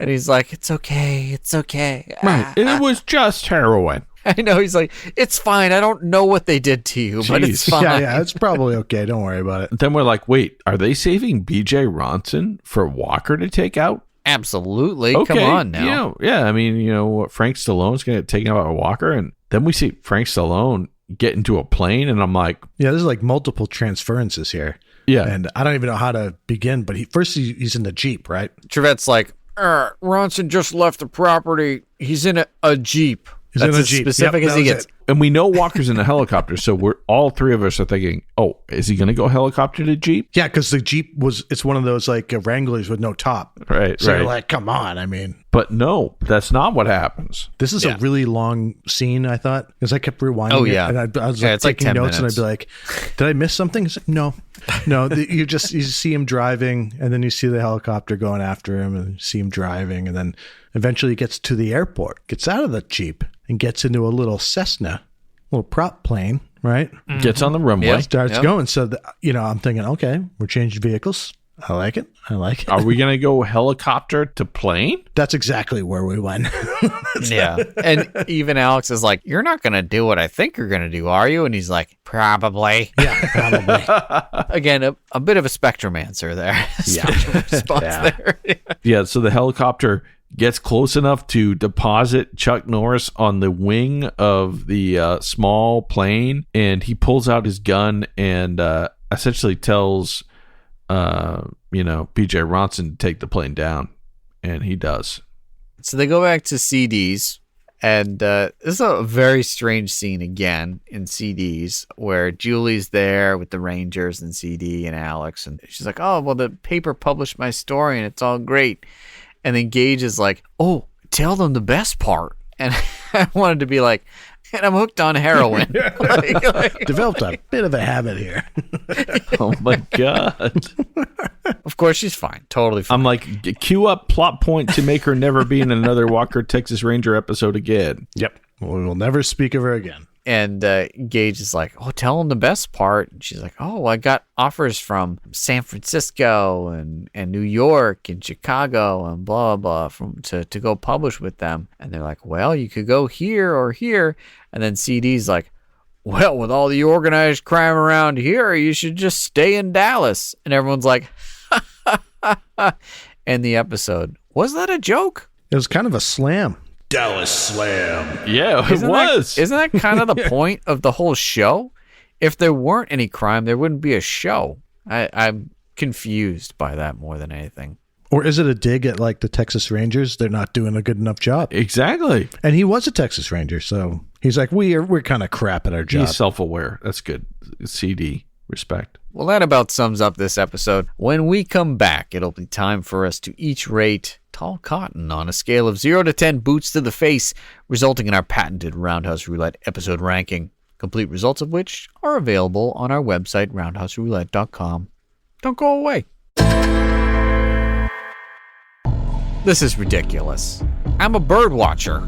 And he's like, "It's okay, it's okay." Right. It was just heroin. I know. He's like, "It's fine. I don't know what they did to you, but it's fine." Yeah, it's probably okay. Don't worry about it. Then we're like, wait, are they saving BJ Ronson for Walker to take out? Absolutely. Okay. Come on now. Yeah. I mean, Frank Stallone's going to get taken out by Walker, and then we see Frank Stallone get into a plane, and I'm like, yeah, there's like multiple transferences here. Yeah. And I don't even know how to begin, but he's in the Jeep, right? Trevette's like, Ronson just left the property. He's in a Jeep. He's That's in a as Jeep. specific Yep, as he that was gets. it. and we know Walker's in a helicopter, so we're all three of us are thinking, oh, is he going to go helicopter to Jeep? Yeah, because the Jeep it's one of those like Wranglers with no top. Right, So right. you're like, come on. I mean, But no, that's not what happens. this is a really long scene, I thought, because I kept rewinding Oh, it, yeah. and I was Yeah, like it's like taking 10 notes, minutes. and I'd be like, did I miss something? It's like, no. You see him driving, and then you see the helicopter going after him, and you see him driving, and then eventually he gets to the airport, gets out of the Jeep, and gets into a little Cessna, little prop plane, right? Gets on the runway. Yep. Starts going. So, I'm thinking, okay, we're changing vehicles. I like it. Are we going to go helicopter to plane? That's exactly where we went. Yeah. And even Alex is like, you're not going to do what I think you're going to do, are you? And he's like, probably. Yeah, probably. Again, a bit of a spectrum answer there. Spectrum response there. Yeah, so the helicopter gets close enough to deposit Chuck Norris on the wing of the small plane, and he pulls out his gun and essentially tells BJ Ronson to take the plane down, and he does. So they go back to CDs, and this is a very strange scene again in CDs where Julie's there with the Rangers and CD and Alex, and she's like, oh, well, the paper published my story and it's all great. And then Gage is like, oh, tell them the best part. And I wanted to be like, and I'm hooked on heroin. Developed a bit of a habit here. Oh my God. Of course, she's fine. Totally fine. I'm like, cue up plot point to make her never be in another Walker, Texas Ranger episode again. Yep. We will never speak of her again. And Gage is like, oh, tell him the best part. And she's like, oh, I got offers from San Francisco and New York and Chicago and blah, blah, to go publish with them. And they're like, well, you could go here or here. And then CD's like, well, with all the organized crime around here, you should just stay in Dallas. And everyone's like, end the episode. Was that a joke? It was kind of a slam. Yeah, it was. Isn't that kind of the point of the whole show? If there weren't any crime, there wouldn't be a show. I'm confused by that more than anything. Or is it a dig at like the Texas Rangers? They're not doing a good enough job. Exactly. And he was a Texas Ranger, so he's like, we're kind of crap at our job. He's self-aware. That's good. CD. Respect. Well, that about sums up this episode. When we come back, it'll be time for us to each rate Tall Cotton on a scale of 0 to 10 boots to the face, resulting in our patented Roundhouse Roulette episode ranking, complete results of which are available on our website, roundhouseroulette.com. Don't go away. This is ridiculous. I'm a bird watcher.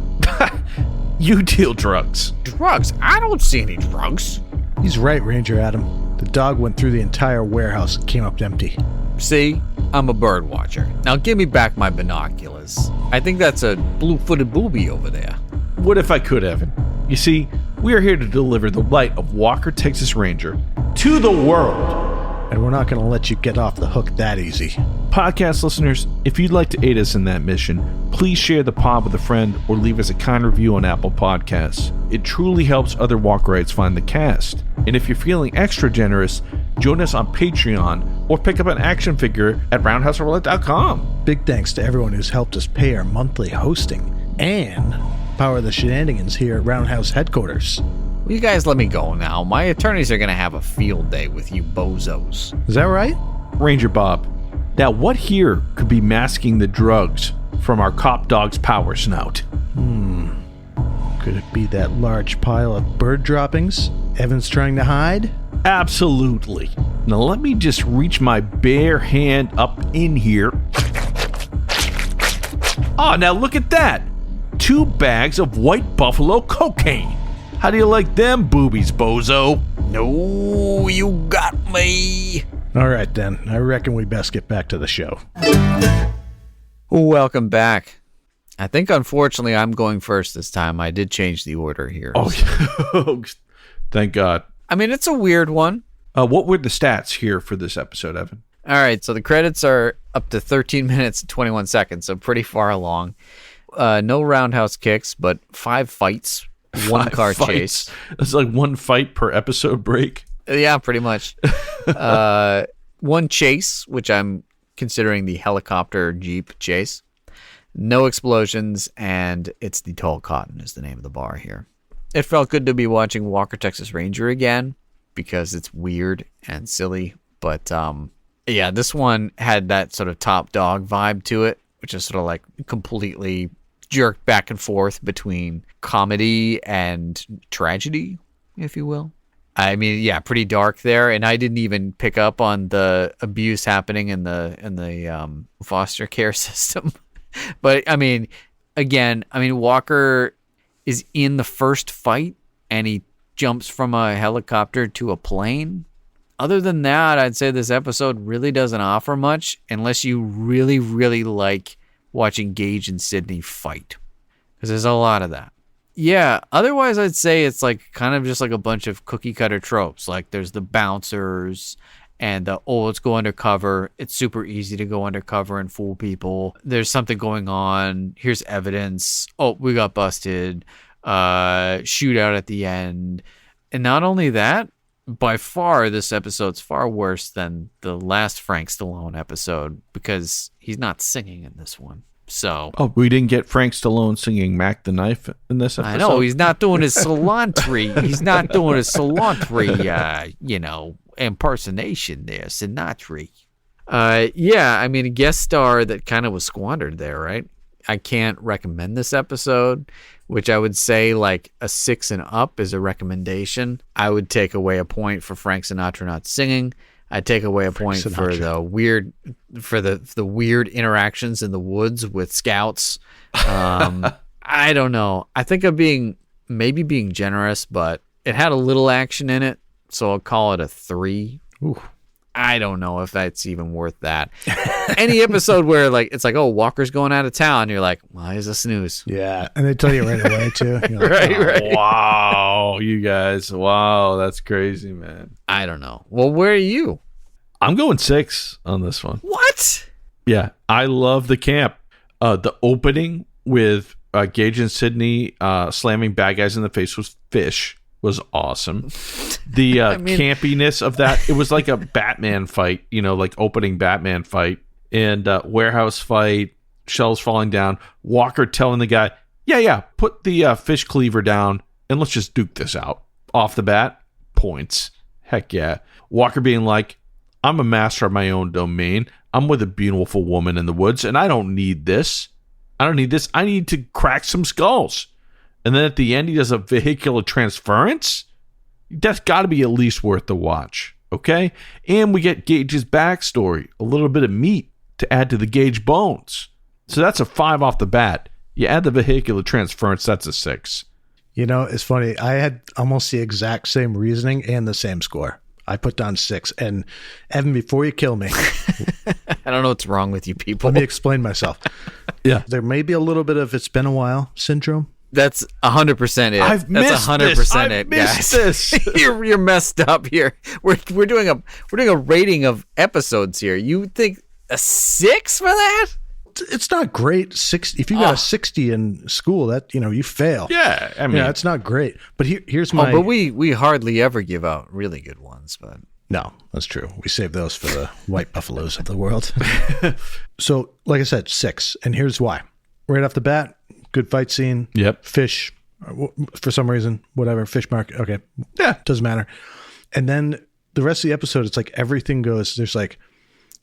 You deal drugs. Drugs? I don't see any drugs. He's right, Ranger Adam. The dog went through the entire warehouse and came up empty. See, I'm a bird watcher. Now give me back my binoculars. I think that's a blue-footed booby over there. What if I could, Evan? You see, we are here to deliver the light of Walker, Texas Ranger to the world. And we're not going to let you get off the hook that easy. Podcast listeners, if you'd like to aid us in that mission, please share the pod with a friend or leave us a kind review on Apple Podcasts. It truly helps other Walkerites find the cast. And if you're feeling extra generous, join us on Patreon or pick up an action figure at roundhouseroulette.com. Big thanks to everyone who's helped us pay our monthly hosting and power the shenanigans here at Roundhouse headquarters. Will you guys let me go now? My attorneys are going to have a field day with you bozos. Is that right? Ranger Bob, now what here could be masking the drugs from our cop dog's power snout? Could it be that large pile of bird droppings Evan's trying to hide? Absolutely. Now let me just reach my bare hand up in here. Oh, now look at that. 2 bags of white buffalo cocaine. How do you like them boobies, bozo? No, you got me. All right, then. I reckon we best get back to the show. Welcome back. I think, unfortunately, I'm going first this time. I did change the order here. Oh, thank God. I mean, it's a weird one. What were the stats here for this episode, Evan? All right, so the credits are up to 13 minutes and 21 seconds, so pretty far along. No roundhouse kicks, but 5 fights, 1 car chase. It's like 1 fight per episode break. Yeah, pretty much. 1 chase, which I'm considering the helicopter Jeep chase. No explosions, and it's the Tall Cotton is the name of the bar here. It felt good to be watching Walker, Texas Ranger again because it's weird and silly. But yeah, this one had that sort of top dog vibe to it, which is sort of like completely jerked back and forth between comedy and tragedy, if you will. I mean, yeah, pretty dark there, and I didn't even pick up on the abuse happening in the foster care system. But I mean, again, Walker is in the first fight, and he jumps from a helicopter to a plane. Other than that, I'd say this episode really doesn't offer much, unless you really, really like watching Gage and Sydney fight, because there's a lot of that. Yeah, otherwise I'd say it's like kind of just like a bunch of cookie cutter tropes. Like there's the bouncers and let's go undercover. It's super easy to go undercover and fool people. There's something going on. Here's evidence. Oh, we got busted. Shootout at the end. And not only that, by far this episode's far worse than the last Frank Stallone episode because he's not singing in this one. So, we didn't get Frank Stallone singing Mac the Knife in this episode? I know, he's not doing his cilantro. He's not doing his cilantro, impersonation there, Sinatra. Yeah, I mean, a guest star that kind of was squandered there, right? I can't recommend this episode, which I would say like a 6 and up is a recommendation. I would take away a point for Frank Sinatra not singing. I'd take away a point for the weird interactions in the woods with scouts. I don't know. I think I'm maybe being generous, but it had a little action in it, so I'll call it a 3. Ooh. I don't know if that's even worth that. Any episode where like it's like, oh, Walker's going out of town, you're like, well, he's a snooze. Yeah, and they tell you right away too. You're like, right. Wow, you guys. Wow, that's crazy, man. I don't know. Well, where are you? I'm going 6 on this one. What? Yeah, I love the camp. The opening with Gage and Sydney slamming bad guys in the face with fish was awesome. The campiness of that, it was like a Batman fight, like opening Batman fight, and warehouse fight, shells falling down, Walker telling the guy, yeah, put the fish cleaver down and let's just duke this out. Off the bat, points. Heck yeah. Walker being like, I'm a master of my own domain. I'm with a beautiful woman in the woods, and I don't need this. I need to crack some skulls. And then at the end, he does a vehicular transference. That's got to be at least worth the watch, okay? And we get Gage's backstory, a little bit of meat to add to the Gage bones. So that's a 5 off the bat. You add the vehicular transference, that's a 6. It's funny. I had almost the exact same reasoning and the same score. I put down 6. And Evan, before you kill me, I don't know what's wrong with you people. let me explain myself. Yeah. There may be a little bit of it's been a while syndrome. That's 100% it. I've missed That's 100% it, guys. this. You're messed up here. We're doing a rating of episodes here. You think a 6 for that? It's not great. 60. If you got a 60 in school, that you fail. Yeah, I mean, it's not great. But here's my. But we hardly ever give out really good ones. But no, that's true. We save those for the white buffaloes of the world. So, like I said, 6, and here's why. Right off the bat, good fight scene. Yep. Fish, for some reason, whatever. Fish market. Okay. Yeah, doesn't matter. And then the rest of the episode, it's like everything goes. There's like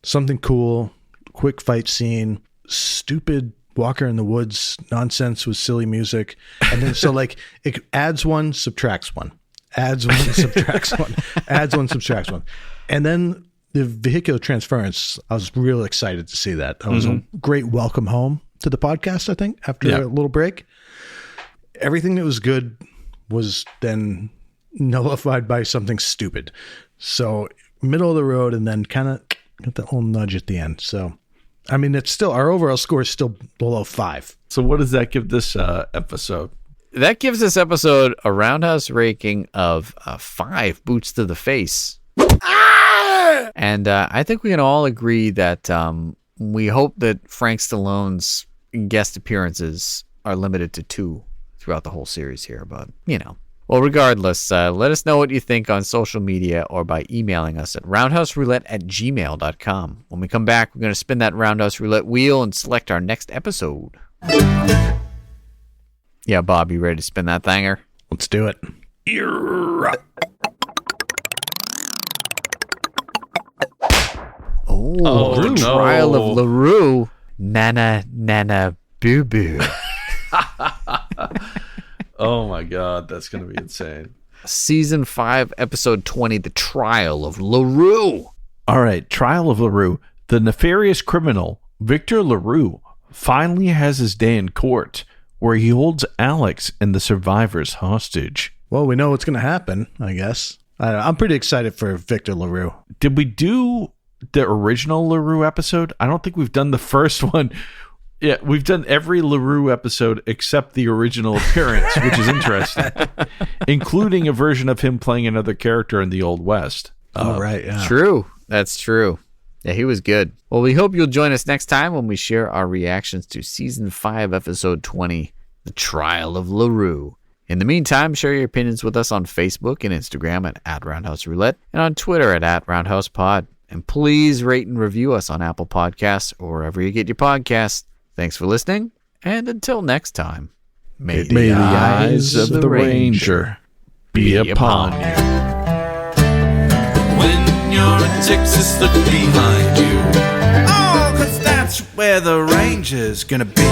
something cool, quick fight scene. Stupid Walker in the woods nonsense with silly music, and then so like it adds 1, subtracts 1, Adds one, subtracts one. Adds one, subtracts one. And then the vehicular transference, I was real excited to see that. That was a great welcome home to the podcast, I think, after a little break. Everything that was good was then nullified by something stupid. So middle of the road, and then kind of got that little nudge at the end. So, I mean, it's still, our overall score is still below 5. So what does that give this episode? That gives this episode a roundhouse ranking of 5 boots to the face. And I think we can all agree that we hope that Frank Stallone's guest appearances are limited to 2 throughout the whole series here. But, you know. Well, regardless, let us know what you think on social media or by emailing us at roundhouseroulette@gmail.com. When we come back, we're going to spin that roundhouse roulette wheel and select our next episode. Yeah, Bob, you ready to spin that thanger? Let's do it. Oh, the trial of LaRue. Nana, boo-boo. Oh my God, that's going to be insane. Season 5, episode 20, The Trial of LaRue. All right, Trial of LaRue. The nefarious criminal, Victor LaRue, finally has his day in court, where he holds Alex and the survivors hostage. Well, we know what's going to happen, I guess. I'm pretty excited for Victor LaRue. Did we do the original LaRue episode? I don't think we've done the first one. Yeah, we've done every LaRue episode except the original appearance, which is interesting, including a version of him playing another character in the Old West. Oh, right. Yeah. True. That's true. Yeah, he was good. Well, we hope you'll join us next time when we share our reactions to Season 5, Episode 20, The Trial of LaRue. In the meantime, share your opinions with us on Facebook and Instagram at Roundhouse Roulette and on Twitter at Roundhouse Pod. And please rate and review us on Apple Podcasts or wherever you get your podcasts. Thanks for listening, and until next time, may the eyes of the Ranger be upon you. When you're in Texas, look behind you. Oh, 'cause that's where the Ranger's gonna be.